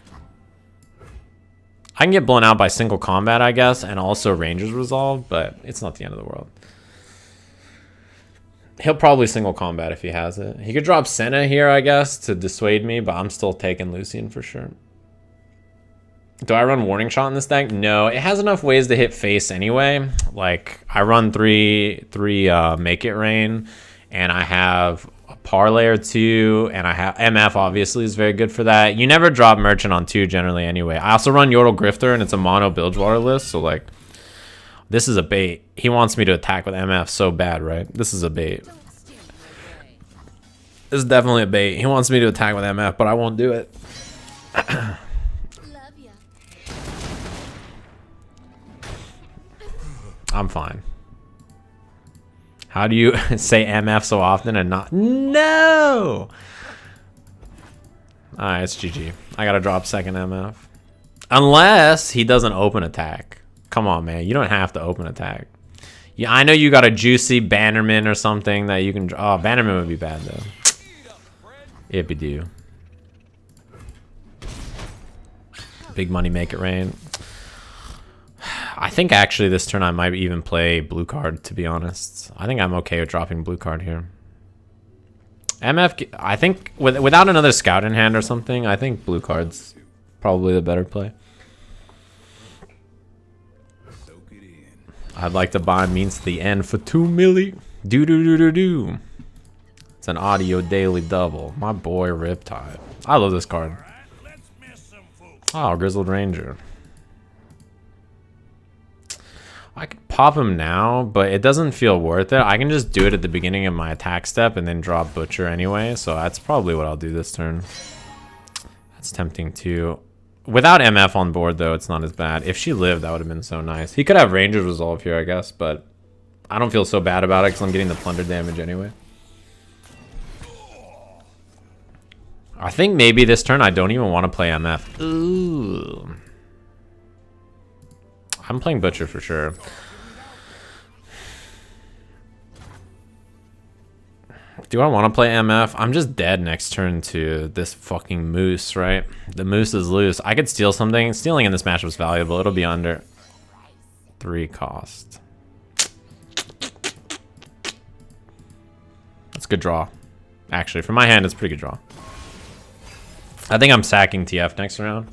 I can get blown out by single combat, I guess, and also Ranger's Resolve, but it's not the end of the world. He'll probably single combat if he has it. He could drop Senna here, I guess, to dissuade me, but I'm still taking Lucian for sure. Do I run Warning Shot in this deck? No, it has enough ways to hit face anyway. Like, I run three Make It Rain, and I have a Parlay or 2, and I have MF obviously is very good for that. You never drop Merchant on 2 generally anyway. I also run Yordle Grifter, and it's a mono Bilgewater list, so like, this is a bait. He wants me to attack with MF so bad, right? This is a bait. This is definitely a bait. He wants me to attack with MF, but I won't do it. I'm fine. How do you say MF so often and not... No! Alright, it's GG. I gotta drop second MF. Unless he doesn't open attack. Come on, man. You don't have to open attack. Yeah, I know you got a juicy Bannerman or something that you can... Oh, Bannerman would be bad, though. It'd be do. Big money, make it rain. I think actually this turn I might even play blue card, to be honest. I think I'm okay with dropping blue card here. MF, I think without another scout in hand or something, I think blue card's probably the better play. I'd like to buy Means to the End for 2 milli. Do. It's an audio daily double. My boy Riptide. I love this card. Oh, Grizzled Ranger. I could pop him now, but it doesn't feel worth it. I can just do it at the beginning of my attack step and then drop Butcher anyway, so that's probably what I'll do this turn. That's tempting too. Without MF on board, though, it's not as bad. If she lived, that would have been so nice. He could have Ranger's Resolve here, I guess, but I don't feel so bad about it because I'm getting the plunder damage anyway. I think maybe this turn I don't even want to play MF. Ooh. I'm playing Butcher for sure. Do I want to play MF? I'm just dead next turn to this fucking Moose, right? The Moose is loose. I could steal something. Stealing in this matchup is valuable. It'll be under 3 cost. That's a good draw. Actually, for my hand, it's a pretty good draw. I think I'm sacking TF next round.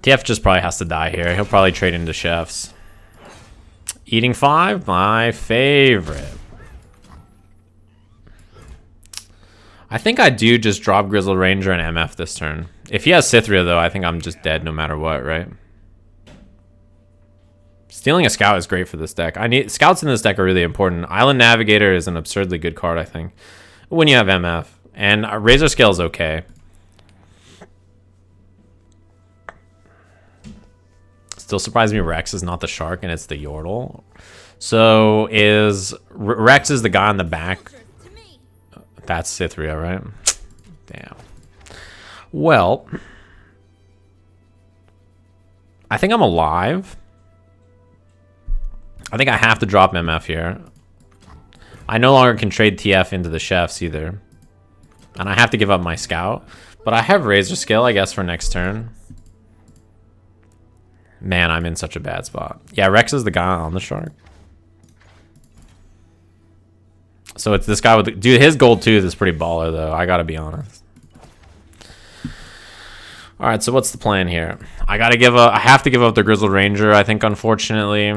TF just probably has to die here. He'll probably trade into Chefs. Eating 5, my favorite. I think I do just drop Grizzled Ranger and MF this turn. If he has Cythria, though, I think I'm just dead no matter what, right? Stealing a Scout is great for this deck. Scouts in this deck are really important. Island Navigator is an absurdly good card, I think, when you have MF. And Razor Scale is okay. Still surprised me Rex is not the Shark and it's the Yordle. So Rex is the guy on the back. That's Cythria, right? Damn. Well, I think I'm alive. I think I have to drop MF here. I no longer can trade TF into the Chefs either. And I have to give up my Scout. But I have Razor Scale, I guess, for next turn. Man, I'm in such a bad spot. Yeah, Rex is the guy on the Shark. So it's this guy with... Dude, his gold tooth is pretty baller, though. I gotta be honest. Alright, so what's the plan here? I have to give up the Grizzled Ranger, I think, unfortunately,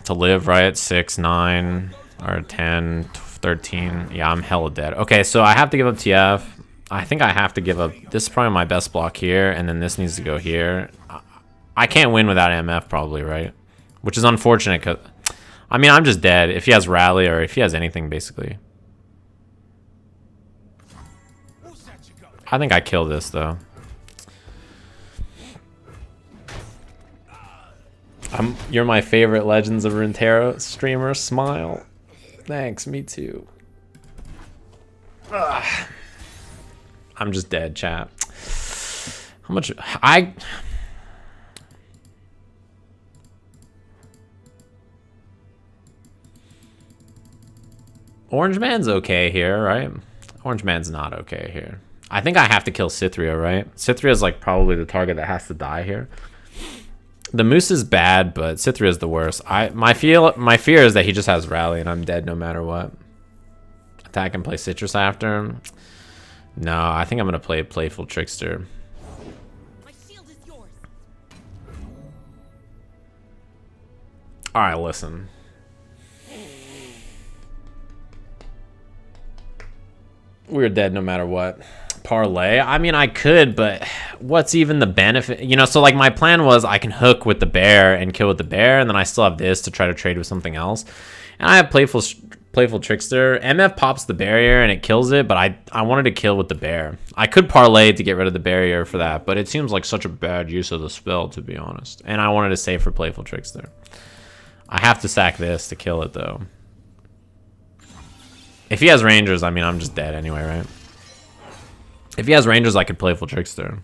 to live, right? 6, 9, or 10, 13. Yeah, I'm hella dead. Okay, so I have to give up TF. I think I have to give up... This is probably my best block here, and then this needs to go here. I can't win without MF, probably, right? Which is unfortunate, because... I mean, I'm just dead if he has Rally or if he has anything, basically. I think I kill this, though. You're my favorite Legends of Runeterra streamer. Smile. Thanks, me too. Ugh. I'm just dead, chat. How much... Orange Man's okay here, right? Orange Man's not okay here. I think I have to kill Cythria, right? Cythria is like probably the target that has to die here. The Moose is bad, but Cythria is the worst. My fear is that he just has Rally and I'm dead no matter what. Attack and play Citrus after him. No, I think I'm gonna play Playful Trickster. My shield is yours. Alright, listen. We're dead no matter what. Parlay? I mean, I could, but what's even the benefit? You know, so like my plan was I can hook with the bear and kill with the bear, and then I still have this to try to trade with something else. And I have Playful Trickster. MF pops the barrier and it kills it, but I wanted to kill with the bear. I could parlay to get rid of the barrier for that, but it seems like such a bad use of the spell, to be honest. And I wanted to save for Playful Trickster. I have to sack this to kill it, though. If he has Rangers, I mean, I'm just dead anyway, right? If he has Rangers, I could Playful Trickster.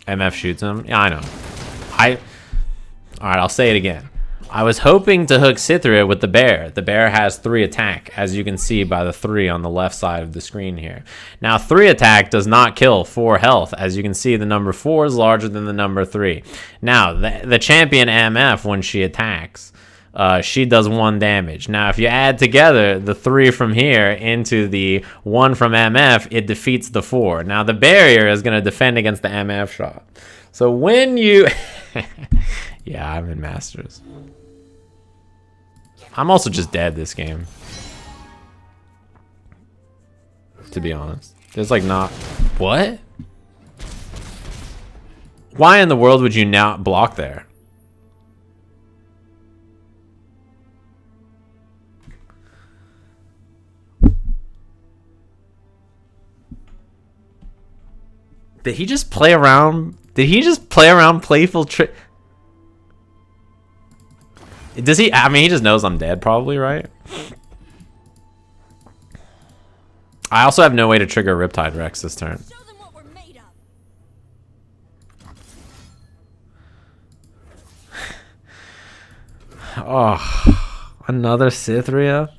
MF shoots him. Yeah, I know. Alright, I'll say it again. I was hoping to hook Cythria with the bear. The bear has 3 attack, as you can see by the 3 on the left side of the screen here. Now, 3 attack does not kill 4 health. As you can see, the number 4 is larger than the number 3. Now, the champion MF, when she attacks, she does 1 damage. Now, if you add together the 3 from here into the 1 from MF, it defeats the 4. Now, the barrier is going to defend against the MF shot. So when you... Yeah, I'm in Masters. I'm also just dead this game, to be honest. There's like not... What? Why in the world would you not block there? Did he just play around? Did he just play around Playful Trick? Does he? I mean, he just knows I'm dead, probably, right? I also have no way to trigger Riptide Rex this turn. Show them what we're made of. Oh, another Cythria?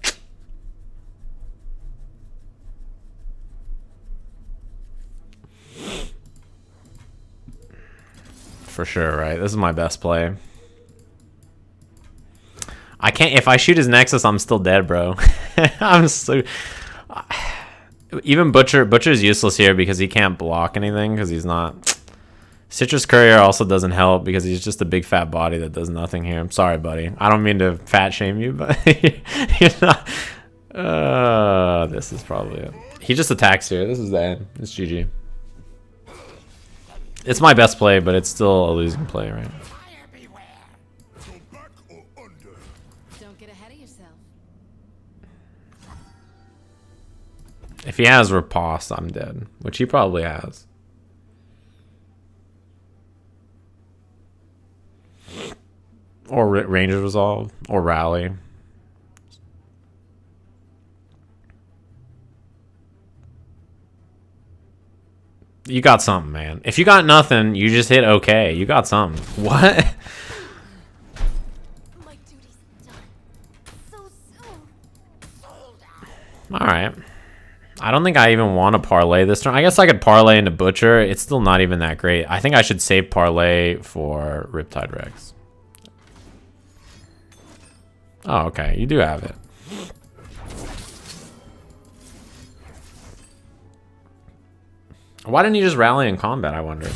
For sure, right? This is my best play. I can't... If I shoot his Nexus, I'm still dead, bro. I'm so... Even Butcher's useless here because he can't block anything because he's not... Citrus Courier also doesn't help because he's just a big fat body that does nothing here. I'm sorry, buddy. I don't mean to fat shame you, but you're not... this is probably it. He just attacks here. This is the end. It's GG. It's my best play, but it's still a losing play, right? Don't get ahead of yourself. If he has Riposte, I'm dead, which he probably has. Or Rangers Resolve, or Rally. You got something, man. If you got nothing, you just hit okay. You got something. What? My duty's done. So soon. Alright. I don't think I even want to parlay this turn. I guess I could parlay into Butcher. It's still not even that great. I think I should save parlay for Riptide Rex. Oh, okay. You do have it. Why didn't he just rally in combat, I wonder?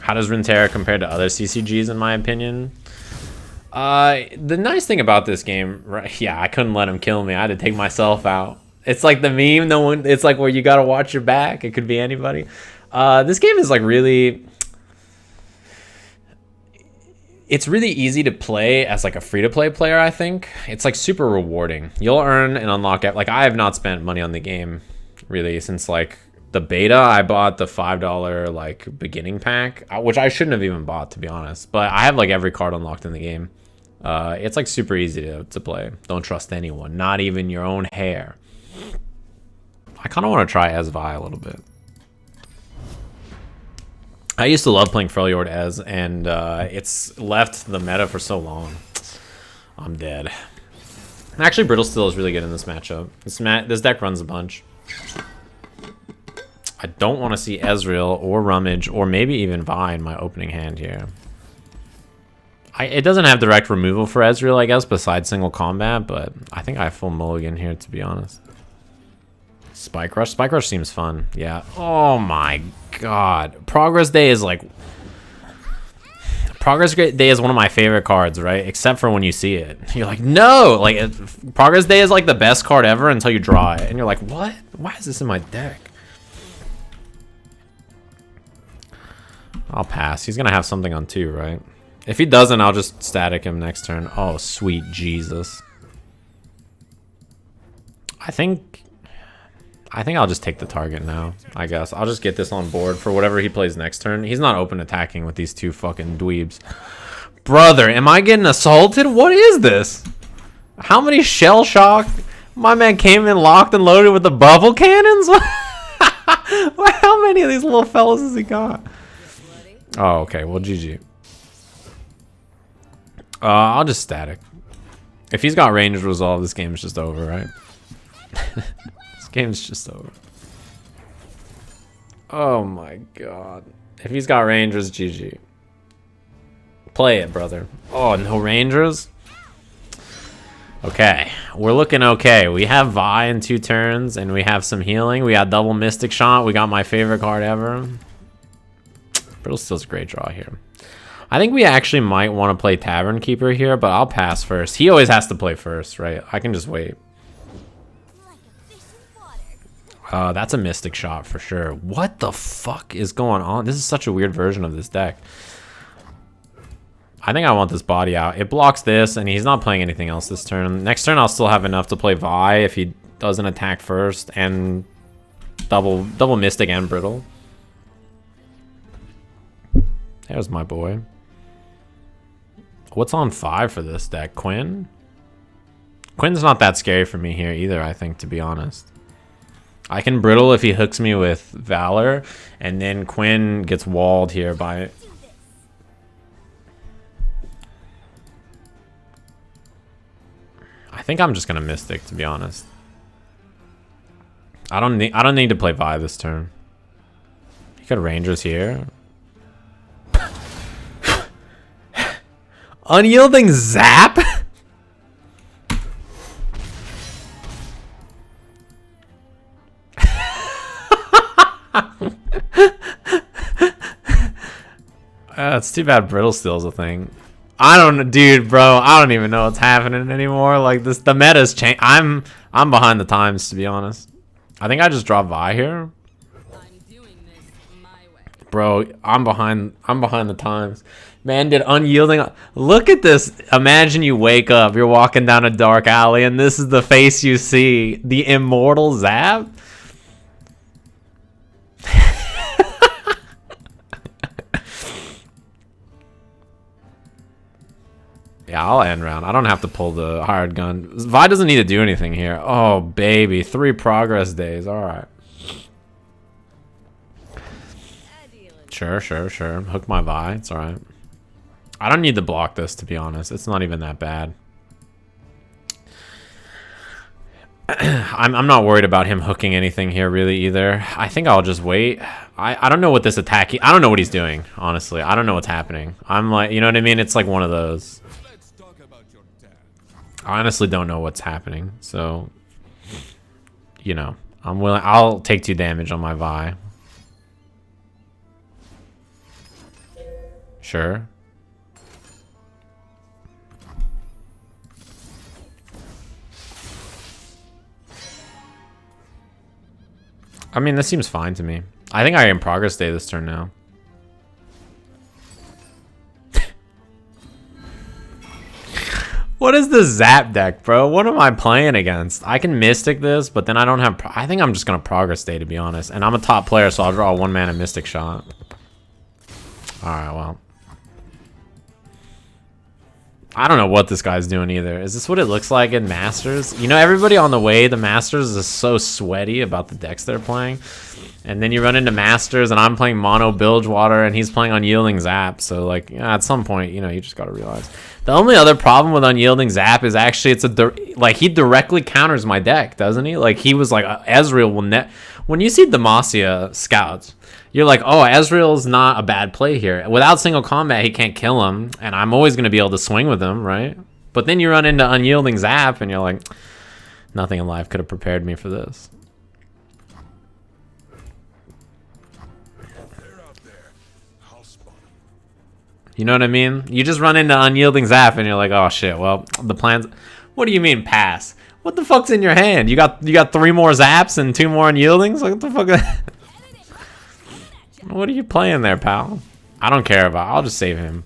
How does Runeterra compare to other CCGs in my opinion? The nice thing about this game, right? Yeah, I couldn't let him kill me. I had to take myself out. It's like the meme. No one. It's like where you gotta watch your back. It could be anybody. This game is like really. It's really easy to play as like a free-to-play player. I think it's like super rewarding. You'll earn and unlock it. Like I have not spent money on the game really since like the beta. I bought the $5 like beginning pack, which I shouldn't have even bought to be honest. But I have like every card unlocked in the game. It's like super easy to play. Don't trust anyone, not even your own hair. I kind of want to try as Vi a little bit. I used to love playing Freljord as, and it's left the meta for so long. I'm dead. Actually, Brittle Steel is really good in this matchup. This deck runs a bunch. I don't want to see Ezreal or Rummage or maybe even Vi in my opening hand here. It doesn't have direct removal for Ezreal, I guess, besides single combat, but I think I have full mulligan here, to be honest. Spike Rush? Spike Rush seems fun. Yeah. Oh my god. Progress Day is like... Progress Day is one of my favorite cards, right? Except for when you see it. You're like, no! Like, Progress Day is like the best card ever until you draw it. And you're like, what? Why is this in my deck? I'll pass. He's gonna have something on 2, right? If he doesn't, I'll just static him next turn. Oh, sweet Jesus. I think I'll just take the target now, I guess. I'll just get this on board for whatever he plays next turn. He's not open attacking with these 2 fucking dweebs. Brother, am I getting assaulted? What is this? How many shell shock? My man came in locked and loaded with the bubble cannons? How many of these little fellas has he got? Oh, okay. Well, GG. I'll just static. If he's got range resolve, this game's just over, right? This game's just over. Oh my god. If he's got rangers, GG. Play it, brother. Oh, no rangers? Okay. We're looking okay. We have Vi in 2 turns, and we have some healing. We got double Mystic Shot. We got my favorite card ever. Brittle Steel's a great draw here. I think we actually might want to play Tavern Keeper here, but I'll pass first. He always has to play first, right? I can just wait. That's a Mystic Shot for sure. What the fuck is going on? This is such a weird version of this deck. I think I want this body out. It blocks this, and he's not playing anything else this turn. Next turn, I'll still have enough to play Vi if he doesn't attack first, and double Mystic and Brittle. There's my boy. What's on 5 for this deck? Quinn? Quinn's not that scary for me here either, I think, to be honest. I can Brittle if he hooks me with Valor, and then Quinn gets walled here by... I think I'm just gonna Mystic, to be honest. I don't need to play Vi this turn. He could Rangers here. Unyielding Zap? It's too bad Brittle Steel's a thing. I don't, dude, bro. I don't even know what's happening anymore. Like this, the meta's changed. I'm behind the times, to be honest. I think I just drop Vi here. I'm doing this my way. Bro, I'm behind the times. Man, did Unyielding... Look at this. Imagine you wake up, you're walking down a dark alley, and this is the face you see. The immortal Zap? Yeah, I'll end round. I don't have to pull the hired gun. Vi doesn't need to do anything here. Oh, baby. 3 progress days. All right. Sure. Hook my Vi. It's all right. I don't need to block this, to be honest. It's not even that bad. I'm not worried about him hooking anything here really either. I think I'll just wait. I don't know what this attack... I don't know what he's doing, honestly. I don't know what's happening. I'm like... You know what I mean? It's like one of those... I honestly don't know what's happening, so you know, I'll take 2 damage on my Vi. Sure. I mean, this seems fine to me. I think I can progress stay this turn now. What is the Zap deck, bro? What am I playing against? I can Mystic this, but then I don't have... I think I'm just going to progress stay, to be honest. And I'm a top player, so I'll draw a 1-mana Mystic shot. Alright, well. I don't know what this guy's doing either. Is this what it looks like in Masters? You know, everybody on the way to Masters is so sweaty about the decks they're playing. And then you run into Masters, and I'm playing Mono Bilgewater, and he's playing Unyielding Zap. So, like, yeah, at some point, you know, you just got to realize. The only other problem with Unyielding Zap is actually like, he directly counters my deck, doesn't he? Like, he was like, Ezreal will when you see Demacia Scouts, you're like, oh, Ezreal's not a bad play here. Without single combat, he can't kill him, and I'm always going to be able to swing with him, right? But then you run into Unyielding Zap, and you're like, nothing in life could have prepared me for this. You know what I mean? You just run into Unyielding Zap, and you're like, oh, shit, well, the plans... What do you mean, pass? What the fuck's in your hand? You got 3 more Zaps and 2 more Unyieldings? Like, what the fuck... What are you playing there, pal? I don't care about... I'll just save him.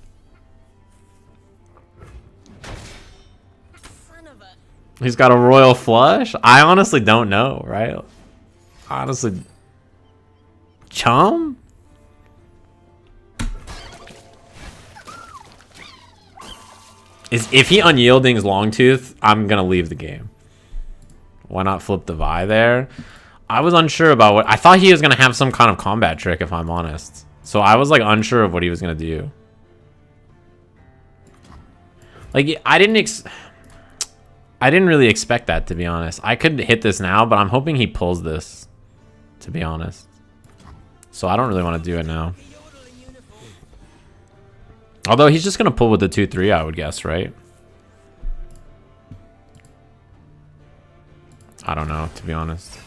He's got a Royal Flush? I honestly don't know, right? Honestly... Chum? If he Unyieldings Longtooth, I'm gonna leave the game. Why not flip the Vi there? I was unsure about what... I thought he was gonna have some kind of combat trick, if I'm honest. So I was like unsure of what he was gonna do. Like, I didn't really expect that, to be honest. I could hit this now, but I'm hoping he pulls this, to be honest. So I don't really want to do it now. Although he's just going to pull with the 2-3, I would guess, right? I don't know, to be honest.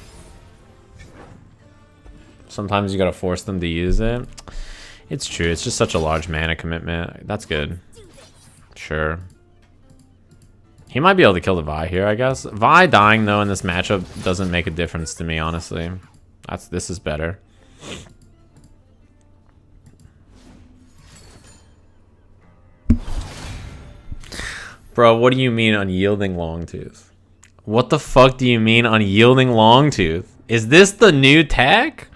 Sometimes you got to force them to use it. It's true. It's just such a large mana commitment. That's good. Sure. He might be able to kill the Vi here, I guess. Vi dying, though, in this matchup doesn't make a difference to me, honestly. This is better. Bro, what do you mean Unyielding Longtooth? What the fuck do you mean Unyielding Longtooth? Is this the new tech?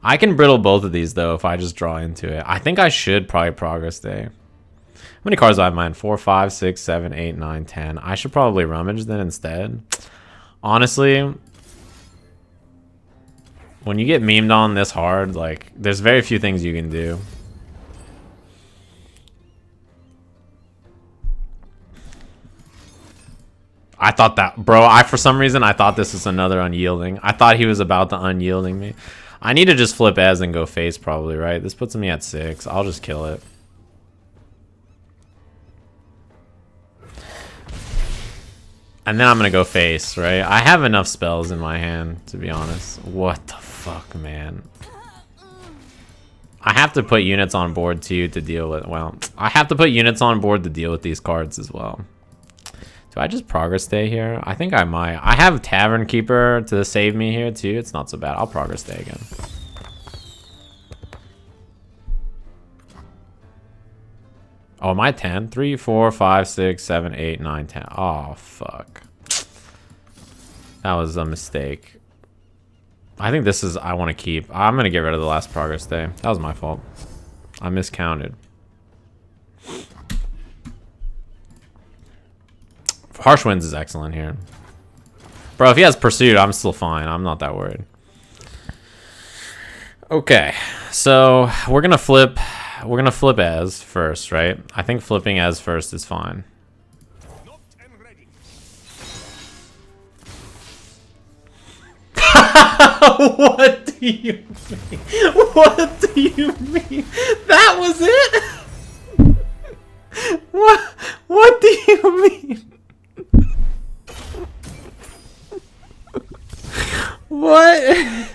I can brittle both of these, though, if I just draw into it. I think I should probably progress day. How many cards do I have in mind? 4, 5, 6, 7, 8, 9, 10. I should probably rummage then instead. Honestly, when you get memed on this hard, like, there's very few things you can do. I thought that, bro, for some reason, I thought this was another Unyielding. I thought he was about to Unyielding me. I need to just flip Ez and go face probably, right? This puts me at 6. I'll just kill it. And then I'm going to go face, right? I have enough spells in my hand, to be honest. What the fuck, man? I have to put units on board, too, to deal with... Well, I have to put units on board to deal with these cards as well. Do I just progress stay here? I think I might. I have Tavern Keeper to save me here, too. It's not so bad. I'll progress stay again. Oh, am I 10? 3, 4, 5, 6, 7, 8, 9, 10. Oh, fuck. That was a mistake. I think this is... I want to keep. I'm going to get rid of the last progress day. That was my fault. I miscounted. Harsh Winds is excellent here. Bro, if he has Pursuit, I'm still fine. I'm not that worried. Okay. So, we're going to flip... We're going to flip Ez first, right? I think flipping Ez first is fine. What do you mean? What do you mean? That was it? What do you mean? What?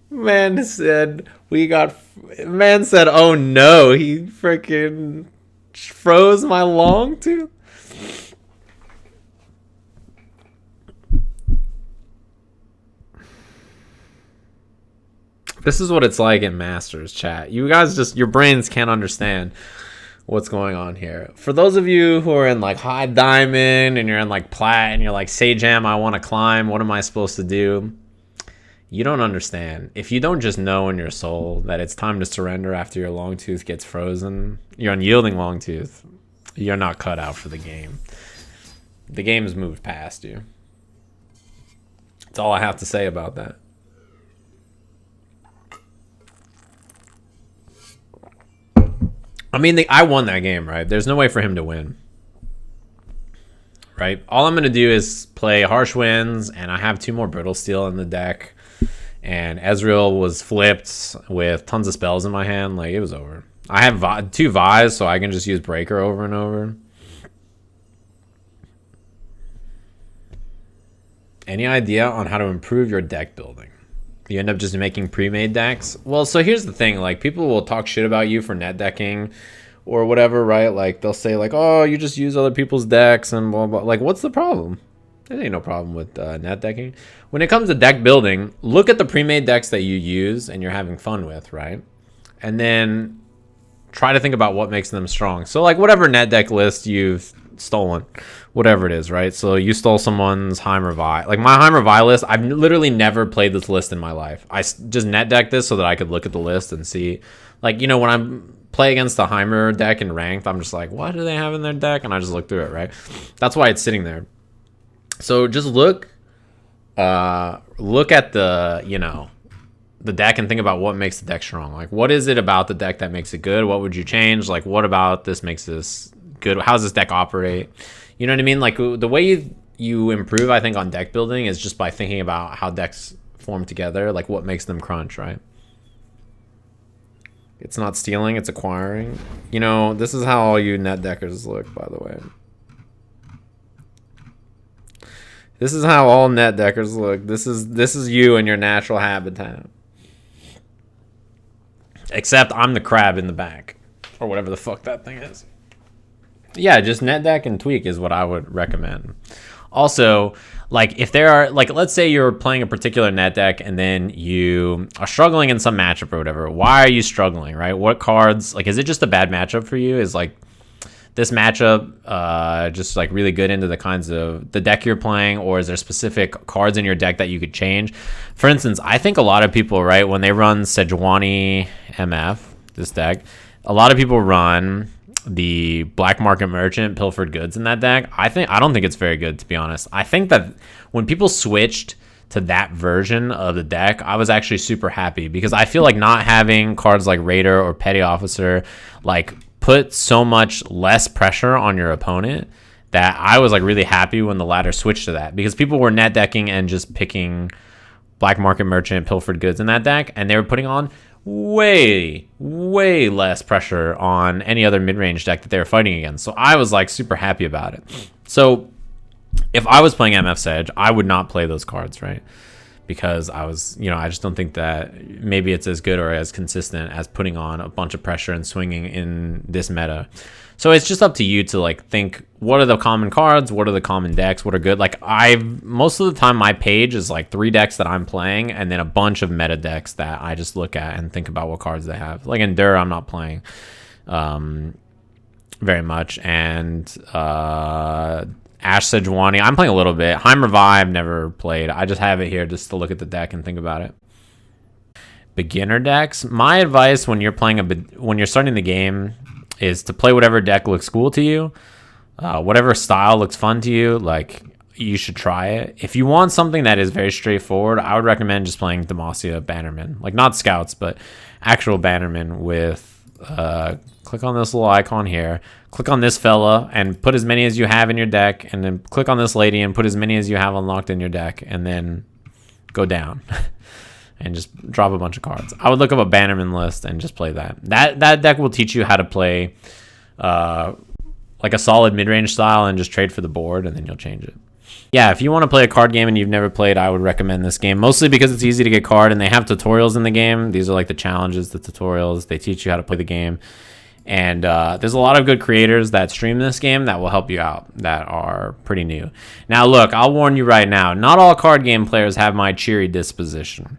Man said man said, oh no, he freaking froze my long tooth. This is what it's like in Masters, chat. You guys just, your brains can't understand what's going on here. For those of you who are in like high diamond and you're in like plat and you're like, Sajam, I want to climb. What am I supposed to do? You don't understand. If you don't just know in your soul that it's time to surrender after your long tooth gets frozen, your unyielding long tooth, you're not cut out for the game. The game's moved past you. That's all I have to say about that. I mean, I won that game, right? There's no way for him to win. Right? All I'm going to do is play Harsh Winds, and I have 2 more Brittle Steel in the deck. And Ezreal was flipped with tons of spells in my hand. Like, it was over. I have 2 Vi's, so I can just use Breaker over and over. Any idea on how to improve your deck building? You end up just making pre-made decks? Well, so here's the thing. Like, people will talk shit about you for net decking or whatever, right? Like, they'll say, like, oh, you just use other people's decks and blah, blah. Like, what's the problem? There ain't no problem with net decking. When it comes to deck building, look at the pre-made decks that you use and you're having fun with, right? And then try to think about what makes them strong. So, like, whatever net deck list you've stolen, whatever it is, right? So you stole someone's Heimer Vi. Like, my Heimer Vi list, I've literally never played this list in my life. I just net decked this so that I could look at the list and see, like, you know, when I'm play against the Heimer deck in ranked, I'm just like, what do they have in their deck? And I just look through it, right? That's why it's sitting there. So just look at the, you know, the deck and think about what makes the deck strong. Like, what is it about the deck that makes it good? What would you change? Like, what about this makes this good? How does this deck operate? You know what I mean? Like, the way you improve, I think, on deck building is just by thinking about how decks form together, like what makes them crunch, right? It's not stealing, it's acquiring. You know, this is how all you net deckers look, by the way. This is how all net deckers look. This is you in your natural habitat. Except I'm the crab in the back. Or whatever the fuck that thing is. Yeah, just net deck and tweak is what I would recommend. Also, like, if there are, like, let's say you're playing a particular net deck and then you are struggling in some matchup or whatever. Why are you struggling, right? What cards, like, is it just a bad matchup for you? Is, like, this matchup just, like, really good into the kinds of the deck you're playing, or is there specific cards in your deck that you could change? For instance, I think a lot of people, right, when they run Sejuani MF, this deck, a lot of people run the Black Market Merchant Pilfered Goods in that deck. I don't think it's very good, to be honest. I think that when people switched to that version of the deck, I was actually super happy, because I feel like not having cards like Raider or Petty Officer, like, put so much less pressure on your opponent, that I was, like, really happy when the ladder switched to that, because people were net decking and just picking Black Market Merchant Pilfered Goods in that deck, and they were putting on way less pressure on any other mid-range deck that they were fighting against. So I was, like, super happy about it. So if I was playing MF Sedge, I would not play those cards, right? Because I was, you know, I just don't think that maybe it's as good or as consistent as putting on a bunch of pressure and swinging in this meta. So it's just up to you to, like, think, what are the common cards? What are the common decks? What are good? Like, most of the time my page is, like, 3 decks that I'm playing and then a bunch of meta decks that I just look at and think about what cards they have. Like, Endure, I'm not playing very much. And Ashe Sejuani, I'm playing a little bit. Heimer Vi, I've never played. I just have it here just to look at the deck and think about it. Beginner decks. My advice when you're starting the game is to play whatever deck looks cool to you. Whatever style looks fun to you, like, you should try it. If you want something that is very straightforward, I would recommend just playing Demacia Bannerman. Like, not Scouts, but actual Bannerman with... click on this little icon here, click on this fella and put as many as you have in your deck, and then click on this lady and put as many as you have unlocked in your deck, and then go down and just drop a bunch of cards. I would look up a Bannerman list and just play that. That deck will teach you how to play like a solid mid-range style and just trade for the board, and then you'll change it. Yeah, if you want to play a card game and you've never played, I would recommend this game. Mostly because it's easy to get card and they have tutorials in the game. These are like the challenges, the tutorials. They teach you how to play the game. And there's a lot of good creators that stream this game that will help you out that are pretty new. Now, look, I'll warn you right now. Not all card game players have my cheery disposition.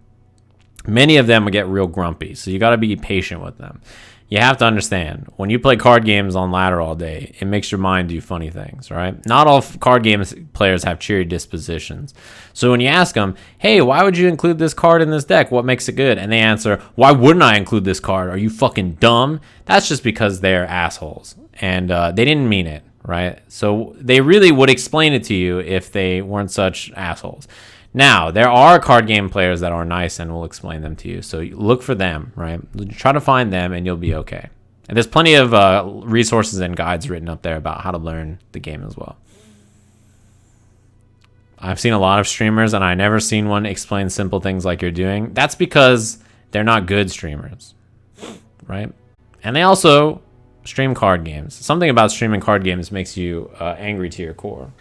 Many of them will get real grumpy, so you got to be patient with them. You have to understand, when you play card games on ladder all day, it makes your mind do funny things, right? Not all card games players have cheery dispositions. So when you ask them, hey, why would you include this card in this deck? What makes it good? And they answer, why wouldn't I include this card? Are you fucking dumb? That's just because they're assholes. And they didn't mean it, right? So they really would explain it to you if they weren't such assholes. Now, there are card game players that are nice and will explain them to you. So look for them, right? Try to find them and you'll be okay. And there's plenty of resources and guides written up there about how to learn the game as well. I've seen a lot of streamers and I never seen one explain simple things like you're doing. That's because they're not good streamers, right? And they also stream card games. Something about streaming card games makes you angry to your core.